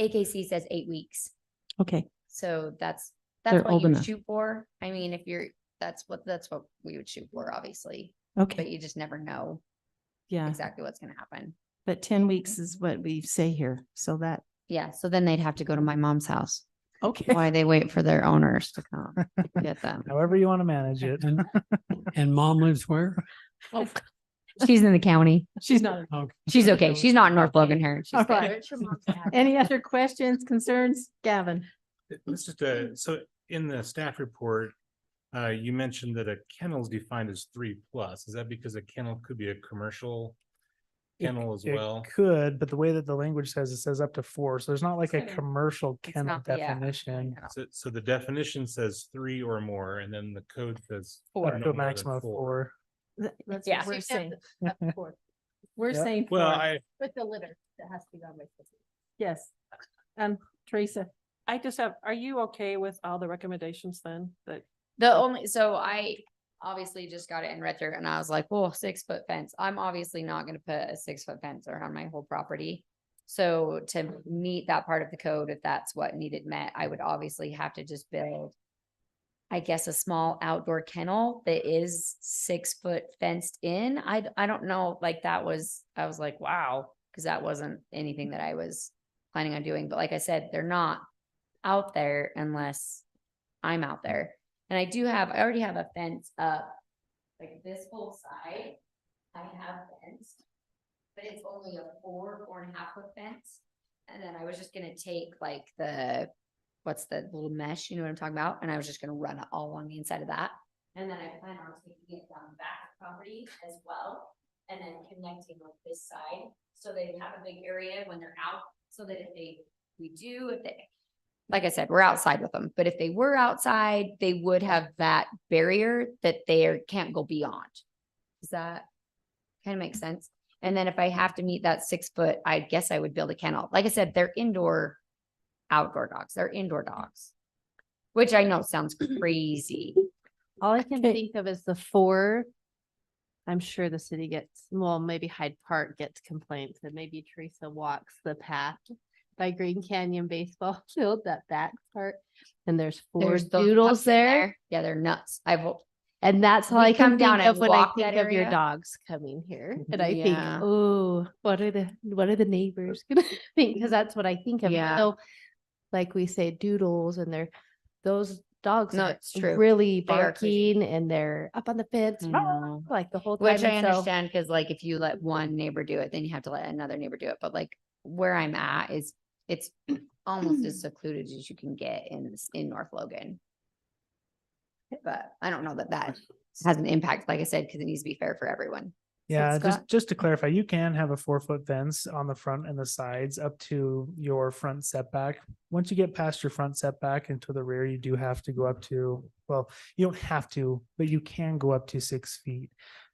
AKC says 8 weeks. Okay, So that's They're what old you would enough. shoot for. I mean, if you're, that's what we would shoot for, obviously. okay, But you just never know yeah, exactly what's gonna happen. but 10 weeks is what we say here, so that, Yeah, so then they'd have to go to my mom's house. okay. Why they wait for their owners to come get them. However you want to manage it. And mom lives where? Oh, She's in the county. she's not. Okay. She's okay. She's not in North Logan here. She's All good. right. Any other questions, concerns? Gavin? It's just so in the staff report, you mentioned that a kennel is defined as 3+. Is that because a kennel could be a commercial kennel as It well? could, but the way that the language says, it says up to 4. So there's not like a commercial It's kennel not- yeah. definition. So the definition says 3 or more, and then the code says. Up no to a more than maximum of 4. That's Yeah. what we're saying. We're Yep. saying. Well, four. With the litter that has to be on my. Yes. Teresa, I just have, are you okay with all the recommendations then that? So I obviously just got it and read through and I was like, well, 6-foot fence. I'm obviously not gonna put a 6-foot fence around my whole property. So to meet that part of the code, if that's what needed met, I would obviously have to just build, I guess, a small outdoor kennel that is 6-foot fenced in. I don't know, like I was like, wow, because that wasn't anything that I was planning on doing. But like I said, they're not out there unless I'm out there. And I already have a fence up, like this whole side, I have fenced. But it's only a 4.5 foot fence. And then I was just gonna take like what's the little mesh, you know what I'm talking about? And I was just gonna run it all along the inside of that. And then I plan on taking it down the back of the property as well. And then connecting with this side, so they have a big area when they're out, so that if they like I said, we're outside with them, but if they were outside, they would have that barrier that they can't go beyond. Does that kind of make sense? And then if I have to meet that 6 foot, I guess I would build a kennel. Like I said, they're outdoor dogs. They're indoor dogs. Which I know sounds crazy. All I can Okay. think of is the 4. I'm sure the city gets, well, maybe Hyde Park gets complaints and maybe Teresa walks the path by Green Canyon baseball field, that back part. And there's 4 There's those doodles pups in there. Yeah, they're nuts. And that's all We I come can down think and of when I walk think that of your area. dogs coming here. And I think, Yeah. oh, what are the neighbors gonna think? Because that's what I think of. Yeah. So like we say doodles and those dogs No, are it's true. really They are crazy. barking and they're up on the fence I know. like the whole time. Which I And so- understand, because like if you let one neighbor do it, then you have to let another neighbor do it. But like where I'm at is, it's almost as secluded as you can get in North Logan. But I don't know that has an impact, like I said, because it needs to be fair for everyone. Yeah, Scott? just to clarify, you can have a 4-foot fence on the front and the sides up to your front setback. Once you get past your front setback and to the rear, you do have to go up to, well, you don't have to, but you can go up to 6 feet.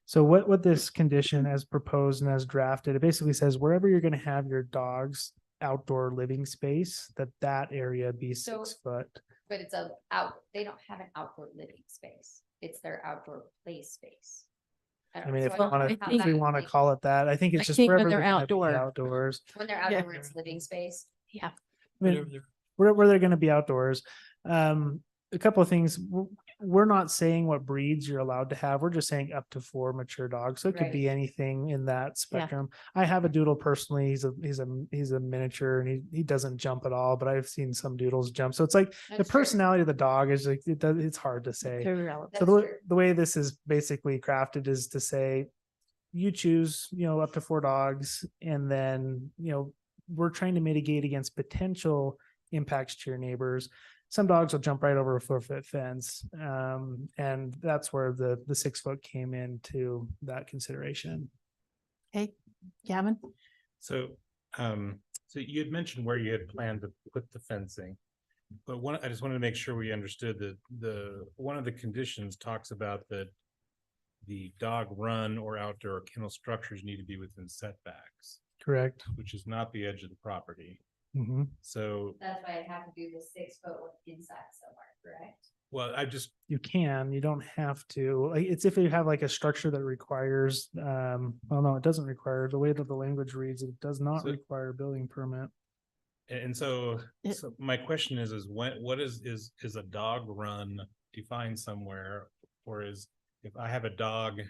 So what this condition as proposed and as drafted, it basically says wherever you're gonna have your dog's outdoor living space, that area be So- 6 foot. But it's they don't have an outdoor living space. It's their outdoor play space. I don't mean, know, if so we I don't want know to, how if we that want to like- call it that, I think I it's just think when wherever they're they're gonna be outdoor. outdoors. When they're Yeah. outdoor, it's living space. Yeah. I mean, where they're gonna be outdoors. A couple of things, we're not saying what breeds you're allowed to have. We're just saying up to 4 mature dogs. So it could be Right. anything in that spectrum. I have a doodle personally. He's a miniature and he doesn't jump at all, but I've seen some doodles jump. So it's like the That's true. personality of the dog is like, it's hard to say. Very relevant. So That's true. the way this is basically crafted is to say, you choose, up to 4 dogs, and then, we're trying to mitigate against potential impacts to your neighbors. Some dogs will jump right over a 4-foot fence. And that's where the 6 foot came into that consideration. Okay, Gavin? So, so you had mentioned where you had planned to put the fencing. But I just wanted to make sure we understood that one of the conditions talks about that the dog run or outdoor kennel structures need to be within setbacks, Correct. which is not the edge of the property. Mhm. So, That's why I'd have to do the 6 foot inside somewhere, correct? well, You don't have to. Like, it's if you have like a structure that requires, well, no, it doesn't require, the way that the language reads, it does not So- require a building permit. and so, It- so my question is what is a dog run defined somewhere? Or if I have a dog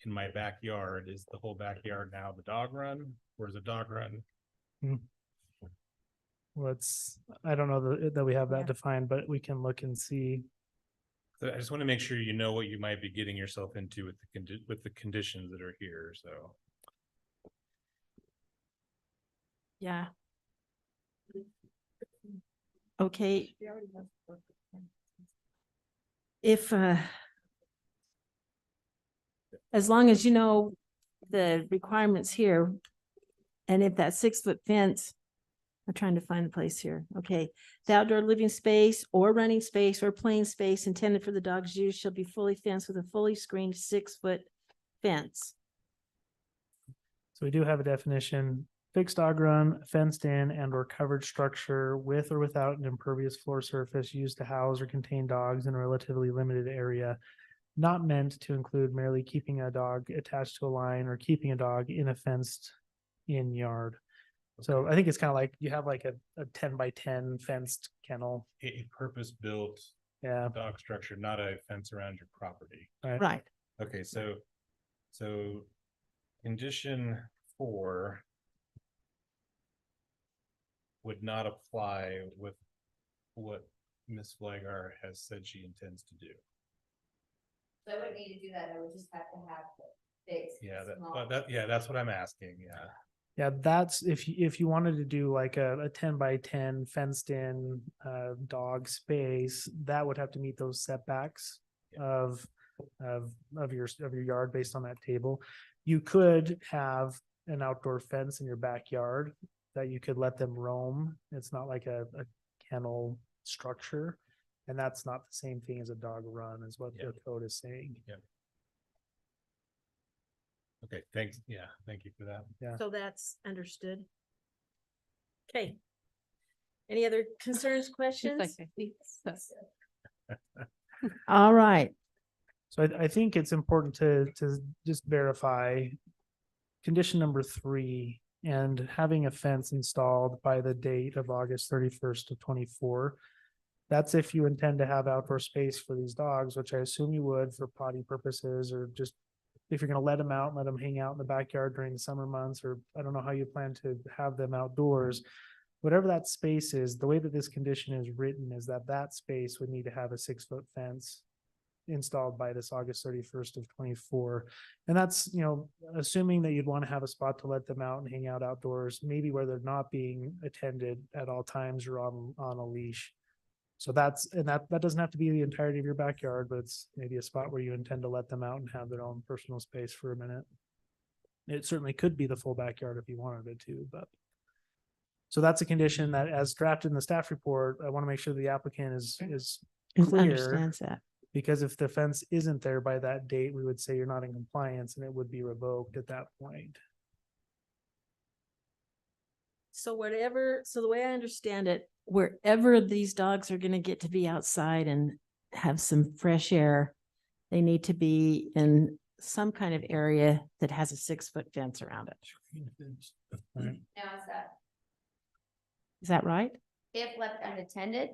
in my backyard, is the whole backyard now the dog run? Or is a dog run? Well, I don't know that we have Yeah. that defined, but we can look and see. So I just want to make sure you know what you might be getting yourself into with the conditions that are here, so. Yeah. Okay. If, as long as you know the requirements here, and if that 6 foot fence, I'm trying to find the place here. Okay, the outdoor living space or running space or playing space intended for the dog's use shall be fully fenced with a fully screened 6 foot fence. So we do have a definition: fixed dog run, fenced in and or covered structure with or without an impervious floor surface used to house or contain dogs in a relatively limited area, not meant to include merely keeping a dog attached to a line or keeping a dog in a fenced in yard. So I think it's kind of like you have like a 10 by 10 fenced kennel. A purpose-built Yeah. dog structure, not a fence around your property. Right. Okay, so condition 4 would not apply with what Ms. Flagar has said she intends to do. So I wouldn't need to do that. I would just have to have the fixed. Yeah, small- that's what I'm asking, yeah. Yeah, that's if you wanted to do like a 10 by 10 fenced in dog space, that would have to meet those setbacks of your yard based on that table. You could have an outdoor fence in your backyard that you could let them roam. It's not like a kennel structure. And that's not the same thing as a dog run, is what the code is saying. Okay, thanks, yeah, thank you for that. So that's understood. Okay. Any other concerns, questions? All right. So I think it's important to just verify condition number 3 and having a fence installed by the date of August 31st of 24. That's if you intend to have outdoor space for these dogs, which I assume you would for potty purposes, or just if you're going to let them out and let them hang out in the backyard during the summer months, or I don't know how you plan to have them outdoors. Whatever that space is, the way that this condition is written is that space would need to have a 6 foot fence installed by this August 31st of 24. And that's, assuming that you'd want to have a spot to let them out and hang out outdoors, maybe where they're not being attended at all times or on a leash. So that doesn't have to be the entirety of your backyard, but it's maybe a spot where you intend to let them out and have their own personal space for a minute. It certainly could be the full backyard if you wanted it to, but. So that's a condition that as drafted in the staff report, I want to make sure the applicant is clear. Understands that. Because if the fence isn't there by that date, we would say you're not in compliance and it would be revoked at that point. So so the way I understand it, wherever these dogs are gonna get to be outside and have some fresh air, they need to be in some kind of area that has a 6-foot fence around it. Now is that Is that right? if left unattended?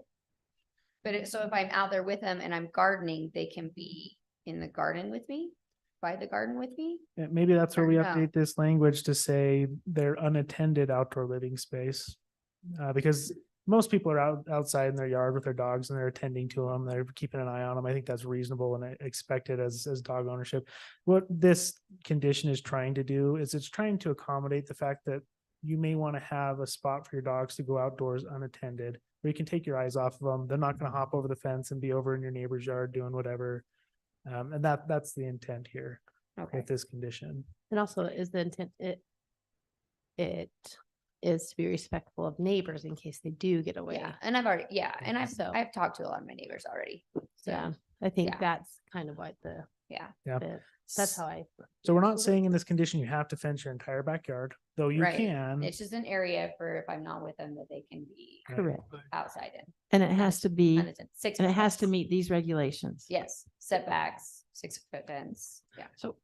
But so if I'm out there with them and I'm gardening, they can be in the garden with me, by the garden with me? Yeah, maybe that's where Or we no? update this language to say they're unattended outdoor living space. Because most people are outside in their yard with their dogs and they're attending to them, they're keeping an eye on them. I think that's reasonable and expected as dog ownership. What this condition is trying to do is it's trying to accommodate the fact that you may want to have a spot for your dogs to go outdoors unattended, where you can take your eyes off of them. They're not going to hop over the fence and be over in your neighbor's yard doing whatever. And that's the intent here Okay. with this condition. It also is the intent, it is to be respectful of neighbors in case they do get away. Yeah, and I've So- I've talked to a lot of my neighbors already. So, Yeah, I think Yeah. that's kind of what the, yeah, that's how I. So we're not saying in this condition you have to fence your entire backyard, though you Right. can. it's just an area for if I'm not with them that they can be Correct. outside in. And it has to be, Unattended. Six. and it foot has to fence. meet these regulations. Yes, setbacks, 6-foot fence, yeah. So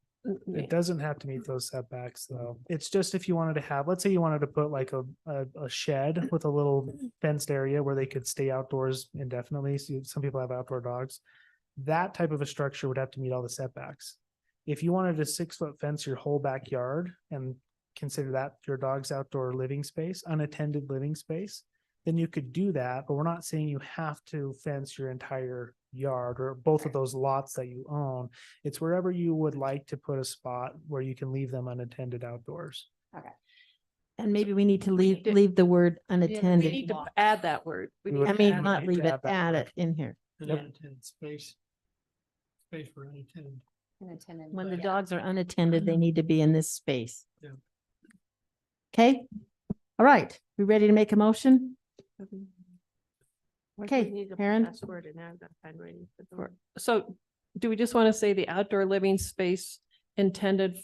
It doesn't have to meet those setbacks, though. It's just if you wanted to have, let's say you wanted to put like a shed with a little fenced area where they could stay outdoors indefinitely. So some people have outdoor dogs. That type of a structure would have to meet all the setbacks. If you wanted a 6-foot fence your whole backyard and consider that your dog's outdoor living space, unattended living space, then you could do that, but we're not saying you have to fence your entire yard or both of those lots that you own. It's wherever you would like to put a spot where you can leave them unattended outdoors. and maybe we need to We leave, did- leave the word We need unattended. to add that word. We We need would I to mean, add not need leave to it, add that add word. it in here. Unattended space. Space for unattended. Unattended, When the yeah. dogs are unattended, they need to be in this space. Yeah. Okay, all right, we ready to make a motion? Okay, Karen? So do we just want to say the outdoor living space intended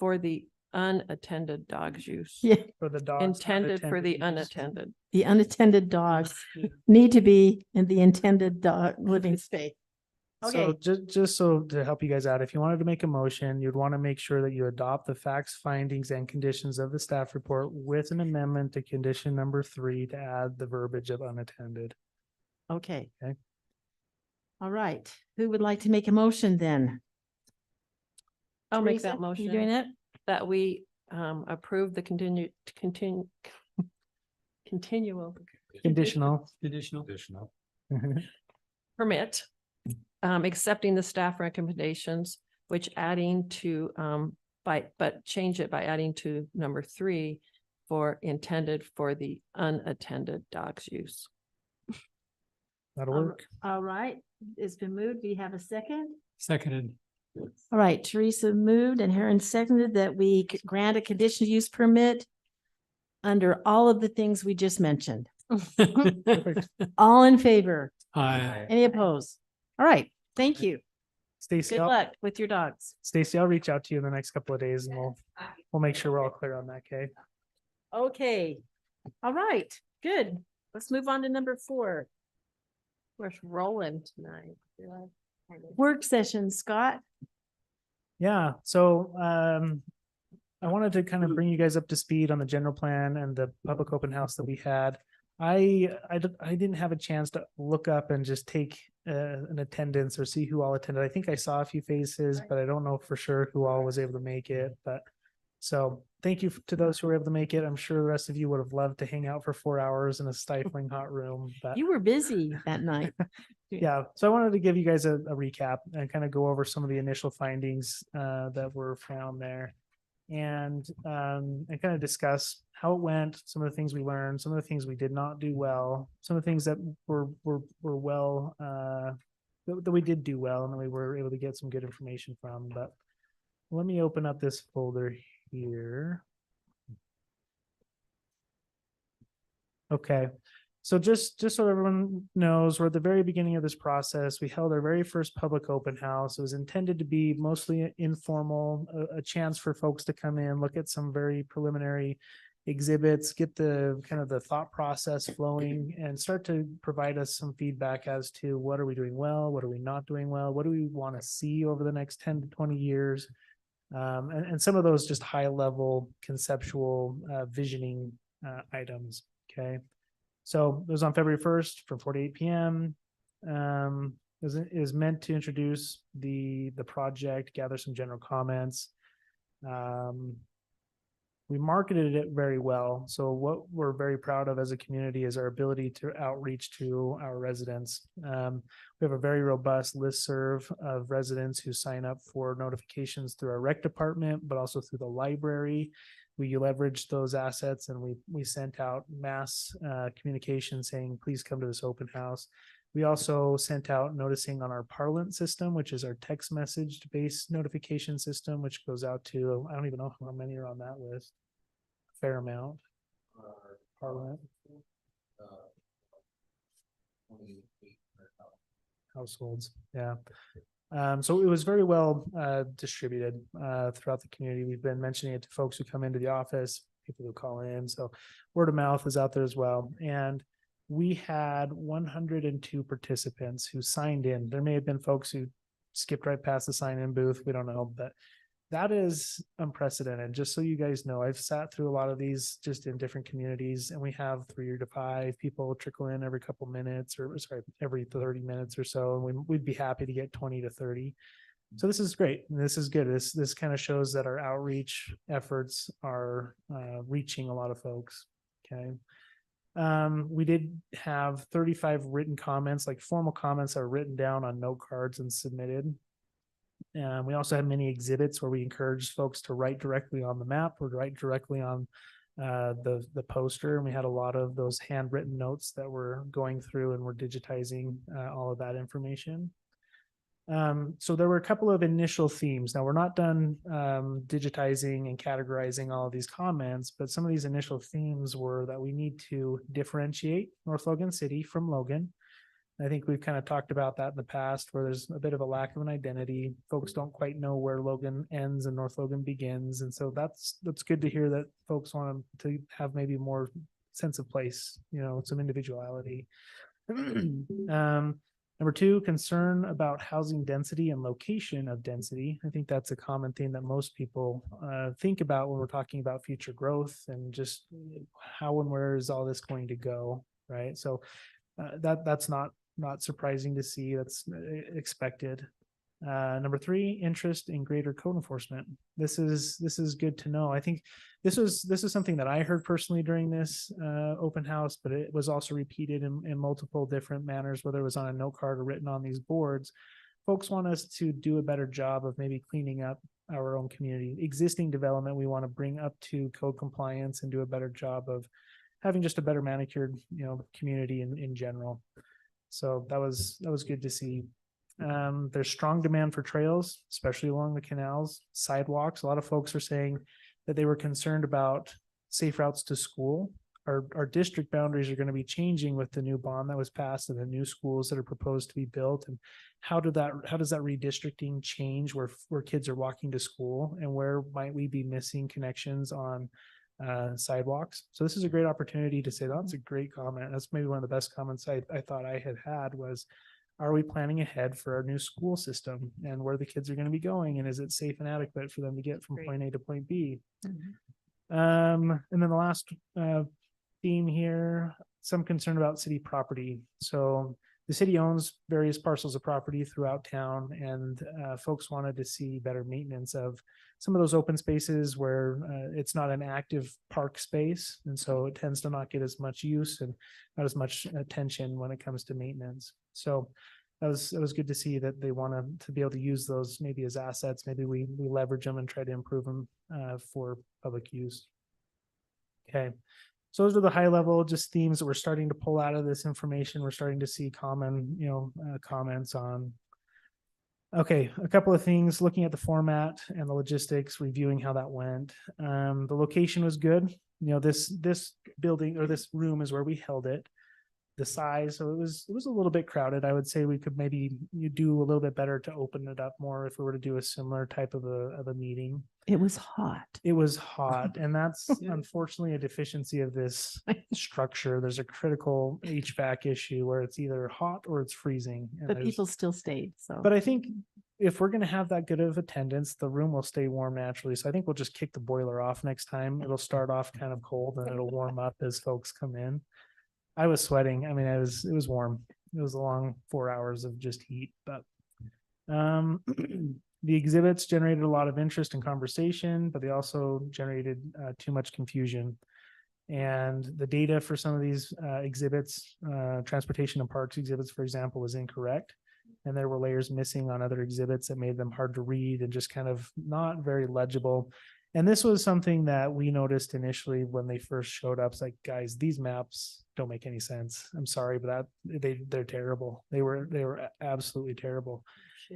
for the unattended dog's use? Yeah, For the dogs. Intended for the unattended use. unattended. the unattended dogs need to be in the intended dog living space. So Okay. just so to help you guys out, if you wanted to make a motion, you'd want to make sure that you adopt the facts, findings and conditions of the staff report with an amendment to condition number 3 to add the verbiage of unattended. Okay. Okay. All right, who would like to make a motion then? I'll make Teresa, that motion. You doing it? That we approve the continual Conditional. Additional. Additional. permit, accepting the staff recommendations, which adding to, but change it by adding to number 3 for intended for the unattended dog's use. That'll Um, work. All right, it's been moved. Do you have a second? Seconded. All right, Teresa moved and Heron seconded that we grant a conditional use permit under all of the things we just mentioned. All in favor? Aye. Any opposed? All right, thank you. Stacy, Good luck with your dogs. Stacy, I'll reach out to you in the next couple of days and we'll make sure we're all clear on that, okay? Okay, all right, good. Let's move on to number 4. We're rolling tonight. Work session, Scott. Yeah, so I wanted to kind of bring you guys up to speed on the general plan and the public open house that we had. I didn't have a chance to look up and just take an attendance or see who all attended. I think I saw a few faces, but I don't know for sure who all was able to make it. But so thank you to those who were able to make it. I'm sure the rest of you would have loved to hang out for 4 hours in a stifling hot room, but You were busy that night. yeah, so I wanted to give you guys a recap and kind of go over some of the initial findings that were found there. And kind of discuss how it went, some of the things we learned, some of the things we did not do well, some of the things that were well, that we did do well and that we were able to get some good information from. But let me open up this folder here. Okay, so just so everyone knows, we're at the very beginning of this process. We held our very first public open house. It was intended to be mostly informal, a chance for folks to come in, look at some very preliminary exhibits, get the kind of the thought process flowing, and start to provide us some feedback as to what are we doing well, what are we not doing well, what do we want to see over the next 10 to 20 years. And some of those just high level conceptual visioning items. Okay. So it was on February 1st from 4 to 8 p.m. Is meant to introduce the project, gather some general comments. We marketed it very well. So what we're very proud of as a community is our ability to outreach to our residents. We have a very robust listserv of residents who sign up for notifications through our rec department, but also through the library. We leveraged those assets and we sent out mass communication saying, please come to this open house. We also sent out noticing on our Parlant system, which is our text message based notification system, which goes out to, I don't even know how many are on that list. A fair amount. Parlant. Households, yeah. So it was very well distributed throughout the community. We've been mentioning it to folks who come into the office, people who call in. So word of mouth is out there as well. And we had 102 participants who signed in. There may have been folks who skipped right past the sign-in booth. We don't know, but that is unprecedented. Just so you guys know, I've sat through a lot of these just in different communities, and we have 3 to 5 people trickle in every couple minutes, or sorry, every 30 minutes or so. And we'd be happy to get 20 to 30. So this is great. This is good. This kind of shows that our outreach efforts are reaching a lot of folks. Okay. We did have 35 written comments, like formal comments are written down on note cards and submitted. We also had many exhibits where we encouraged folks to write directly on the map or write directly on the poster. And we had a lot of those handwritten notes that we're going through, and we're digitizing all of that information. So there were a couple of initial themes. Now we're not done digitizing and categorizing all of these comments, but some of these initial themes were that we need to differentiate North Logan City from Logan. I think we've kind of talked about that in the past, where there's a bit of a lack of an identity. Folks don't quite know where Logan ends and North Logan begins. And so that's good to hear that folks want to have maybe more sense of place, some individuality. Number 2, concern about housing density and location of density. I think that's a common theme that most people think about when we're talking about future growth and just how and where is all this going to go, right? So that's not surprising to see. That's expected. Number 3, interest in greater code enforcement. This is good to know. I think this is something that I heard personally during this open house, but it was also repeated in multiple different manners, whether it was on a note card or written on these boards. Folks want us to do a better job of maybe cleaning up our own community. Existing development, we want to bring up to code compliance and do a better job of having just a better manicured, community in general. So that was good to see. There's strong demand for trails, especially along the canals, sidewalks. A lot of folks are saying that they were concerned about safe routes to school. Our district boundaries are going to be changing with the new bond that was passed and the new schools that are proposed to be built. And how does that redistricting change where kids are walking to school, and where might we be missing connections on sidewalks? So this is a great opportunity to say, that's a great comment. That's maybe one of the best comments I thought I had was, are we planning ahead for our new school system and where the kids are going to be going? And is it safe and adequate for them to get from point A to point B? And then the last theme here, some concern about city property. So the city owns various parcels of property throughout town, and folks wanted to see better maintenance of some of those open spaces where it's not an active park space. And so it tends to not get as much use and not as much attention when it comes to maintenance. So it was good to see that they want to be able to use those maybe as assets. Maybe we leverage them and try to improve them for public use. Okay. So those are the high level just themes that we're starting to pull out of this information. We're starting to see common, comments on. Okay, a couple of things, looking at the format and the logistics, reviewing how that went. The location was good. You know, this building or this room is where we held it. The size, so it was a little bit crowded. I would say we could maybe you do a little bit better to open it up more if we were to do a similar type of a meeting. It was hot. It was hot, and that's unfortunately a deficiency of this structure. There's a critical HVAC issue where it's either hot or it's freezing. and But there's- people still stayed, so. But I think if we're gonna have that good of attendance, the room will stay warm naturally. So I think we'll just kick the boiler off next time. It'll start off kind of cold and it'll warm up as folks come in. I was sweating. I mean, it was warm. It was a long 4 hours of just heat, but the exhibits generated a lot of interest and conversation, but they also generated too much confusion. And the data for some of these exhibits, transportation and parks exhibits, for example, was incorrect. And there were layers missing on other exhibits that made them hard to read and just kind of not very legible. And this was something that we noticed initially when they first showed up. It's like, guys, these maps don't make any sense. I'm sorry, but they're terrible. They were absolutely terrible.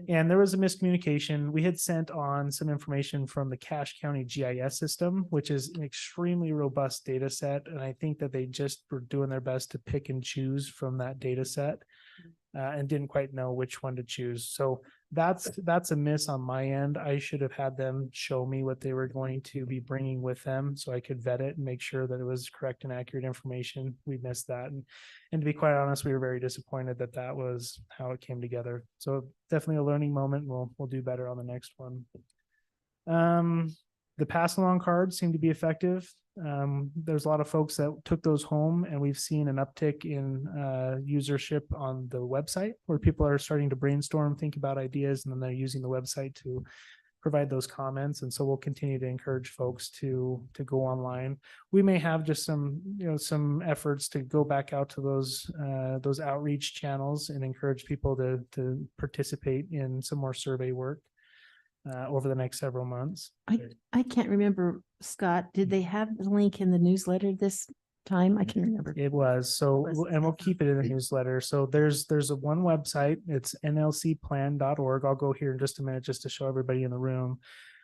And there was a miscommunication. We had sent on some information from the Cache County GIS system, which is an extremely robust data set. And I think that they just were doing their best to pick and choose from that data set. And didn't quite know which one to choose. So that's a miss on my end. I should have had them show me what they were going to be bringing with them so I could vet it and make sure that it was correct and accurate information. We missed that. And to be quite honest, we were very disappointed that that was how it came together. So definitely a learning moment. We'll do better on the next one. The pass along cards seem to be effective. There's a lot of folks that took those home, and we've seen an uptick in usership on the website where people are starting to brainstorm, think about ideas, and then they're using the website to provide those comments. And so we'll continue to encourage folks to go online. We may have just some efforts to go back out to those outreach channels and encourage people to participate in some more survey work over the next several months. I can't remember, Scott, did they have the link in the newsletter this time? I can remember. It was, so, and we'll keep it in the newsletter. So there's a one website, it's nlcplan.org. I'll go here in just a minute just to show everybody in the room.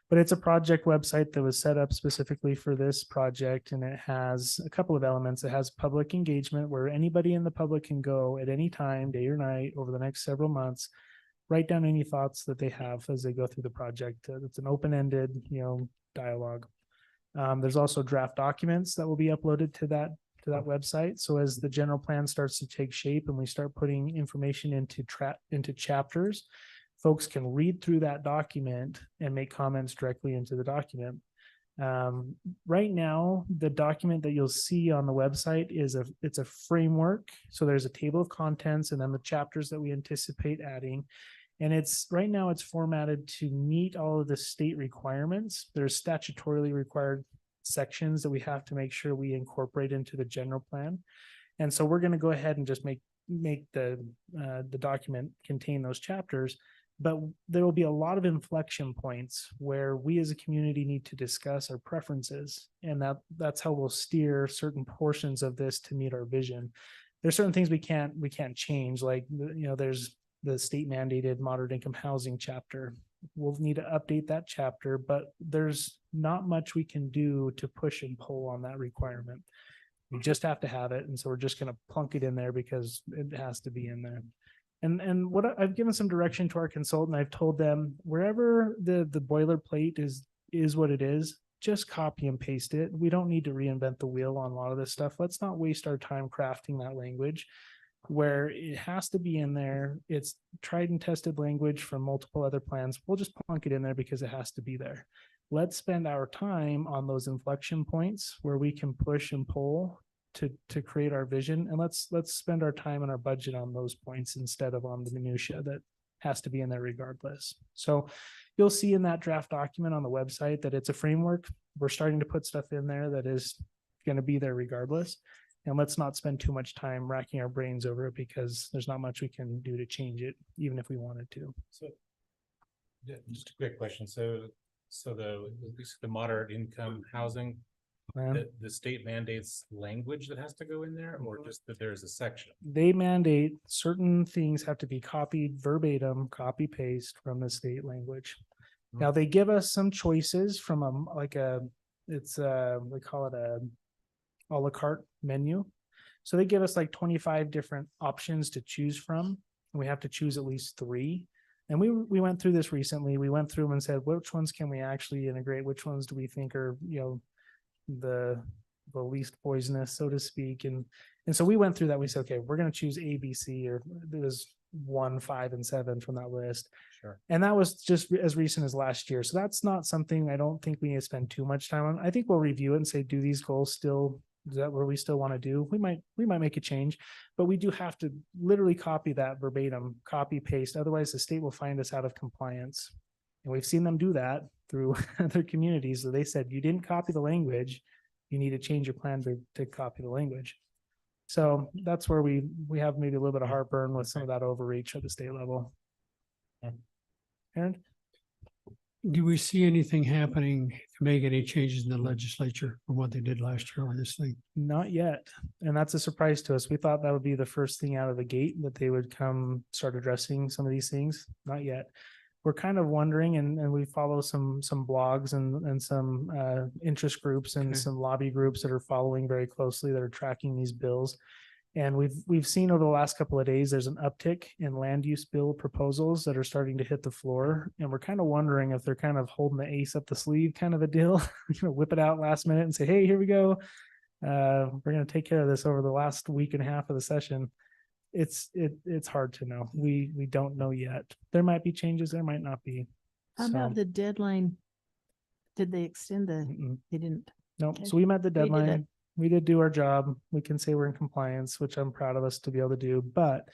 But it's a project website that was set up specifically for this project, and it has a couple of elements. It has public engagement where anybody in the public can go at any time, day or night, over the next several months, write down any thoughts that they have as they go through the project. It's an open-ended, dialogue. There's also draft documents that will be uploaded to that website. So as the general plan starts to take shape and we start putting information into chapters, folks can read through that document and make comments directly into the document. Right now, the document that you'll see on the website it's a framework. So there's a table of contents and then the chapters that we anticipate adding. And right now it's formatted to meet all of the state requirements. There's statutorily required sections that we have to make sure we incorporate into the general plan. And so we're going to go ahead and just make the document contain those chapters. But there will be a lot of inflection points where we as a community need to discuss our preferences. And that's how we'll steer certain portions of this to meet our vision. There's certain things we can't change. Like, there's the state mandated moderate income housing chapter. We'll need to update that chapter, but there's not much we can do to push and pull on that requirement. We just have to have it. And so we're just going to plunk it in there because it has to be in there. And what I've given some direction to our consultant, I've told them wherever the boilerplate is what it is, just copy and paste it. We don't need to reinvent the wheel on a lot of this stuff. Let's not waste our time crafting that language where it has to be in there. It's tried and tested language from multiple other plans. We'll just plunk it in there because it has to be there. Let's spend our time on those inflection points where we can push and pull to create our vision. And let's spend our time and our budget on those points instead of on the minutia that has to be in there regardless. So you'll see in that draft document on the website that it's a framework. We're starting to put stuff in there that is going to be there regardless. And let's not spend too much time racking our brains over it because there's not much we can do to change it, even if we wanted to. So just a quick question. So the moderate income housing, plan. The state mandates language that has to go in there, or just that there's a section? They mandate certain things have to be copied verbatim, copy paste from the state language. Now, they give us some choices from we call it a la carte menu. So they give us like 25 different options to choose from. And we have to choose at least 3. And we went through this recently. We went through them and said, which ones can we actually integrate? Which ones do we think are, the least poisonous, so to speak? And so we went through that. We said, okay, we're going to choose A, B, C, or there was 1, 5, and 7 from that list. Sure. And that was just as recent as last year. So that's not something I don't think we need to spend too much time on. I think we'll review it and say, do these goals still, is that where we still want to do? We might make a change, but we do have to literally copy that verbatim, copy paste. Otherwise the state will find us out of compliance. And we've seen them do that through other communities. So they said, you didn't copy the language. You need to change your plan to copy the language. So that's where we have maybe a little bit of heartburn with some of that overreach at the state level. Aaron? Do we see anything happening to make any changes in the legislature from what they did last year on this thing? Not yet. And that's a surprise to us. We thought that would be the first thing out of the gate, that they would come start addressing some of these things. Not yet. We're kind of wondering, and we follow some blogs and some interest groups and Okay. some lobby groups that are following very closely, that are tracking these bills. And we've seen over the last couple of days, there's an uptick in land use bill proposals that are starting to hit the floor. And we're kind of wondering if they're kind of holding the ace up the sleeve kind of a deal, whip it out last minute and say, hey, here we go. We're going to take care of this over the last week and a half of the session. It's hard to know. We don't know yet. There might be changes, there might not be. How about the deadline? Did they extend they didn't? No, Okay. so we met the We did it. deadline. We did do our job. We can say we're in compliance, which I'm proud of us to be able to do, but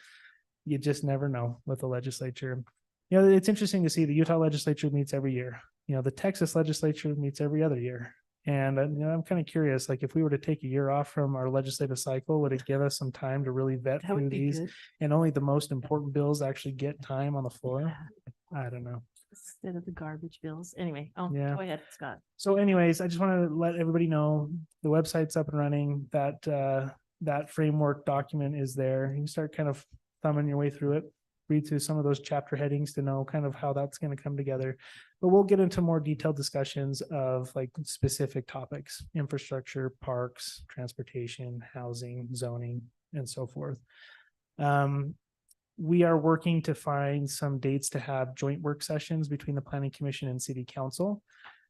you just never know with the legislature. It's interesting to see the Utah legislature meets every year. The Texas legislature meets every other year. And I'm kind of curious, like if we were to take a year off from our legislative cycle, would it give us some time to really vet That through would be these? good. And only the most important bills actually get time on the floor? I don't know. Instead of the garbage bills. Anyway, go ahead, Scott. So anyways, I just want to let everybody know the website's up and running, that framework document is there. You can start kind of thumbing your way through it, read through some of those chapter headings to know kind of how that's going to come together. But we'll get into more detailed discussions of like specific topics: infrastructure, parks, transportation, housing, zoning, and so forth. We are working to find some dates to have joint work sessions between the Planning Commission and City Council,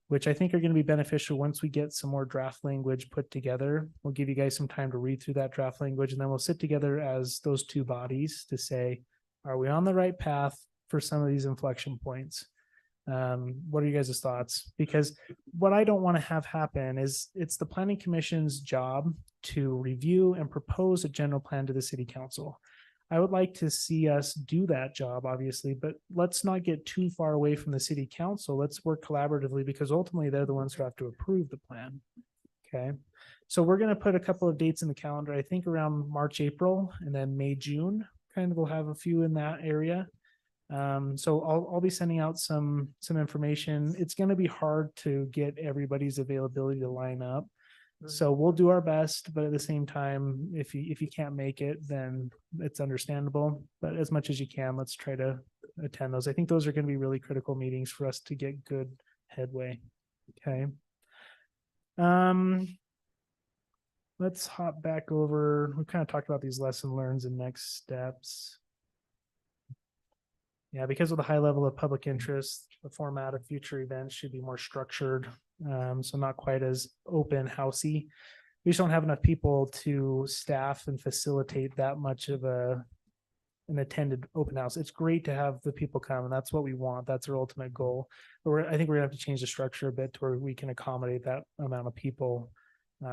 which I think are going to be beneficial once we get some more draft language put together. We'll give you guys some time to read through that draft language, and then we'll sit together as those two bodies to say, are we on the right path for some of these inflection points? What are you guys' thoughts? Because what I don't want to have happen is it's the Planning Commission's job to review and propose a general plan to the City Council. I would like to see us do that job, obviously, but let's not get too far away from the City Council. Let's work collaboratively, because ultimately they're the ones who have to approve the plan. Okay. So we're going to put a couple of dates in the calendar, I think around March, April, and then May, June, kind of we'll have a few in that area. So I'll be sending out some information. It's going to be hard to get everybody's availability to line up. So we'll do our best, but at the same time, if you can't make it, then it's understandable. But as much as you can, let's try to attend those. I think those are going to be really critical meetings for us to get good headway. Okay. Let's hop back over. We kind of talked about these lesson learns and next steps. Yeah, because of the high level of public interest, the format of future events should be more structured. So not quite as open housey. We just don't have enough people to staff and facilitate that much of an attended open house. It's great to have the people come, and that's what we want. That's our ultimate goal. But I think we're gonna have to change the structure a bit to where we can accommodate that amount of people,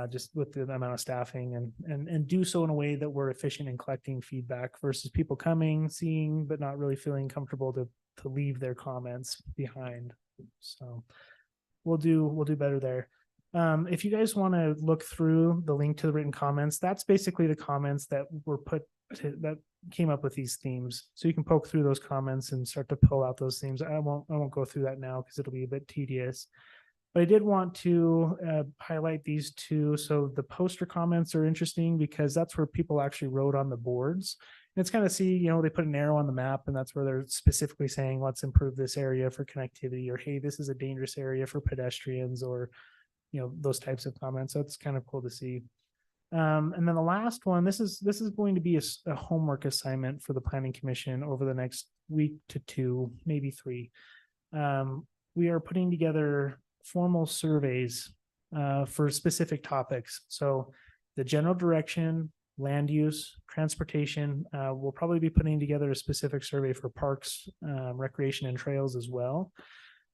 just with the amount of staffing, and do so in a way that we're efficient in collecting feedback versus people coming, seeing, but not really feeling comfortable to leave their comments behind. So we'll do better there. If you guys want to look through the link to the written comments, that's basically the comments that were that came up with these themes. So you can poke through those comments and start to pull out those themes. I won't go through that now because it'll be a bit tedious. But I did want to highlight these two. So the poster comments are interesting because that's where people actually wrote on the boards. And it's kind of see, they put an arrow on the map and that's where they're specifically saying, let's improve this area for connectivity, or hey, this is a dangerous area for pedestrians, or those types of comments. So it's kind of cool to see. And then the last one, this is going to be a homework assignment for the Planning Commission over the next week to 2, maybe 3. We are putting together formal surveys for specific topics. So the general direction, land use, transportation, we'll probably be putting together a specific survey for parks, recreation and trails as well.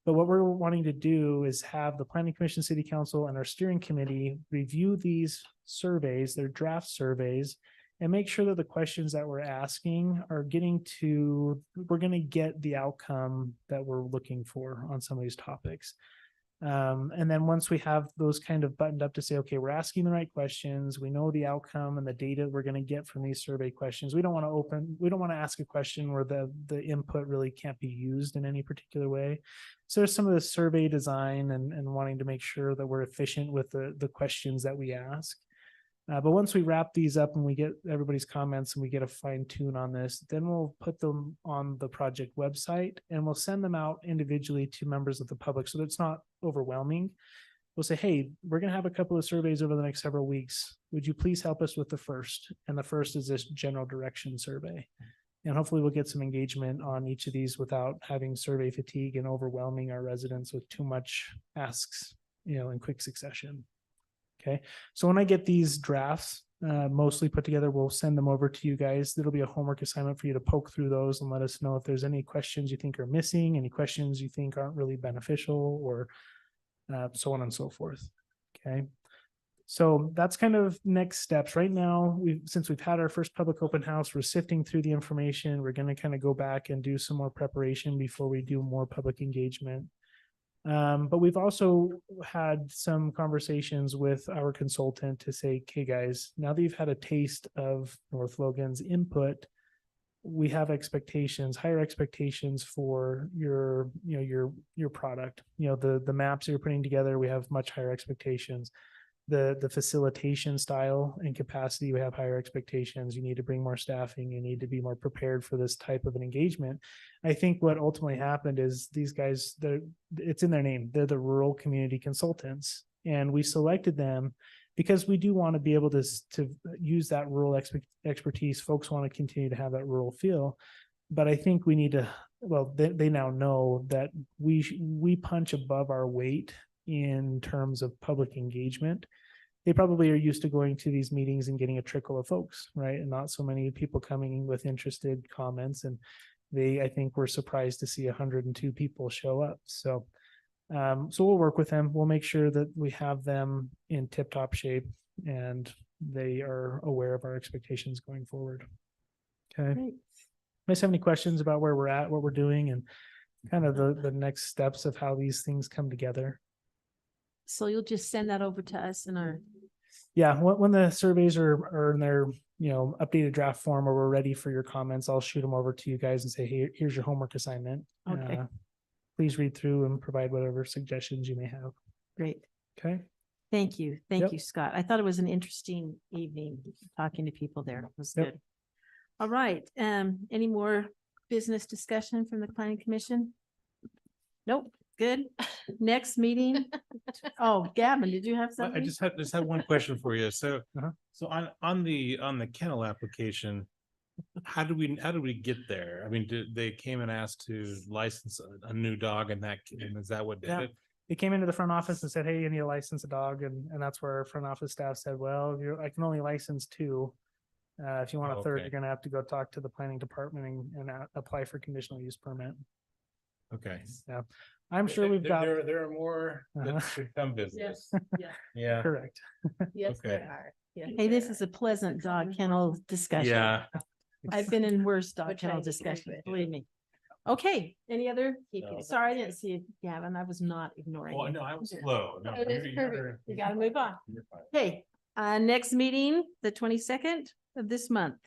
But what we're wanting to do is have the Planning Commission, City Council, and our steering committee review these surveys, their draft surveys, and make sure that the questions that we're asking are we're going to get the outcome that we're looking for on some of these topics. And then once we have those kind of buttoned up to say, okay, we're asking the right questions, we know the outcome and the data we're going to get from these survey questions. We don't want to ask a question where the input really can't be used in any particular way. So there's some of the survey design and wanting to make sure that we're efficient with the questions that we ask. But once we wrap these up and we get everybody's comments and we get a fine tune on this, then we'll put them on the project website and we'll send them out individually to members of the public so that it's not overwhelming. We'll say, hey, we're going to have a couple of surveys over the next several weeks. Would you please help us with the first? And the first is this general direction survey. And hopefully we'll get some engagement on each of these without having survey fatigue and overwhelming our residents with too much asks, in quick succession. Okay, so when I get these drafts mostly put together, we'll send them over to you guys. It'll be a homework assignment for you to poke through those and let us know if there's any questions you think are missing, any questions you think aren't really beneficial, or so on and so forth. Okay, so that's kind of next steps. Right now, since we've had our first public open house, we're sifting through the information. We're going to kind of go back and do some more preparation before we do more public engagement. But we've also had some conversations with our consultant to say, okay, guys, now that you've had a taste of North Logan's input, we have expectations, higher expectations for your product. The maps you're putting together, we have much higher expectations. The facilitation style and capacity, we have higher expectations. You need to bring more staffing. You need to be more prepared for this type of an engagement. I think what ultimately happened is these guys, it's in their name. They're the rural community consultants. And we selected them because we do want to be able to use that rural expertise. Folks want to continue to have that rural feel. But I think we need to, they now know that we punch above our weight in terms of public engagement. They probably are used to going to these meetings and getting a trickle of folks, right? And not so many people coming with interested comments. And I think we're surprised to see 102 people show up. So we'll work with them. We'll make sure that we have them in tip-top shape and they are aware of our expectations going forward. Okay. Great. Guys have any questions about where we're at, what we're doing, and kind of the next steps of how these things come together? So you'll just send that over to us in our. Yeah, when the surveys are in their updated draft form or we're ready for your comments, I'll shoot them over to you guys and say, hey, here's your homework assignment. Okay. Please read through and provide whatever suggestions you may have. Great. Okay. Thank you. Thank Yep. you, Scott. I thought it was an interesting evening talking to people there. It was Yep. good. All right. Any more business discussion from the Planning Commission? Nope. Good. Next meeting. Oh, Gavin, did you have I something? just had one question for you. So, Uh-huh. so on the kennel application, how do we get there? I mean, they came and asked to license a new dog and is that what did Yeah. it? They came into the front office and said, hey, you need to license a dog. And that's where our front office staff said, well, I can only license 2. If you want a third, Okay. you're going to have to go talk to the planning department and apply for conditional use permit. Okay. Yeah. I'm sure we've got. There are more that Uh-huh. should come business. Yeah. Yeah. Correct. Yes, Okay. there are. Yes, Hey, this there is a pleasant dog kennel discussion. Yeah. I've been in worse We're dog trying kennel to keep discussions, it. believe me. Okay, any other? No. Sorry, I didn't see you, Gavin. I was not ignoring Oh, you. no, I was slow. No, It is you're- perfect. You gotta move on. you're fine. Okay, next meeting, the 22nd of this month.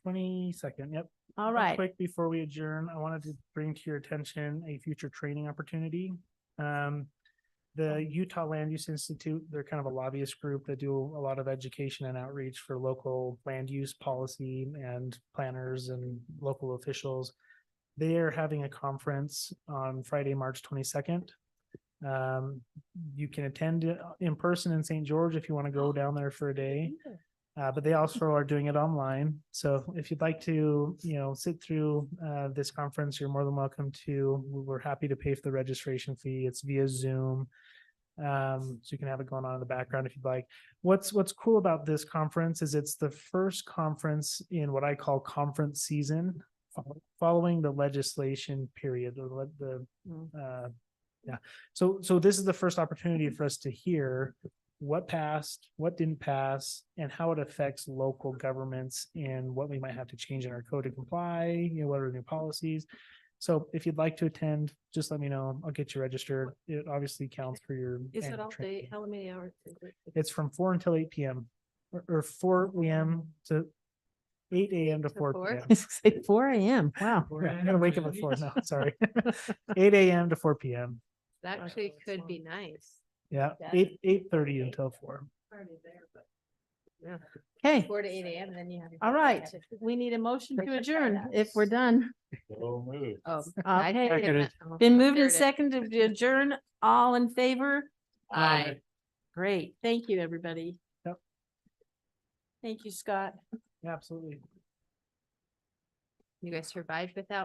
22nd. Yep. All Real right. Quick before we adjourn, I wanted to bring to your attention a future training opportunity. The Utah Land Use Institute, they're kind of a lobbyist group that do a lot of education and outreach for local land use policy and planners and local officials. They are having a conference on Friday, March 22nd. You can attend it in person in St. George if you want to go down there for a day. But they also are doing it online. So if you'd like to, sit through this conference, you're more than welcome to. We're happy to pay for the registration fee. It's via Zoom. So you can have it going on in the background if you'd like. What's cool about this conference is it's the first conference in what I call conference season following the legislation period. So this is the first opportunity for us to hear what passed, what didn't pass, and how it affects local governments and what we might have to change in our code to comply, what are the new policies. So if you'd like to attend, just let me know. I'll get you registered. It obviously counts for your. Is it annual all training. day? How many hours? is it? It's from 4 until 8 p.m. or 4 a.m. to 8 a.m. to 4 4? p.m. It's like 4 a.m. Wow. I'm gonna wake up at 4. No, sorry. 8 a.m. to 4 p.m. That actually could be nice. Yeah, Yeah. 8:30 until 4. Okay, 4 to 8 a.m. and then you have. your- all right. We need a motion to adjourn if we're done. Oh. Okay. second it. Been moved Third and it. seconded to adjourn. All in favor? Aye. Great. Thank you, everybody. Yep. Thank you, Scott. Absolutely. You guys survived without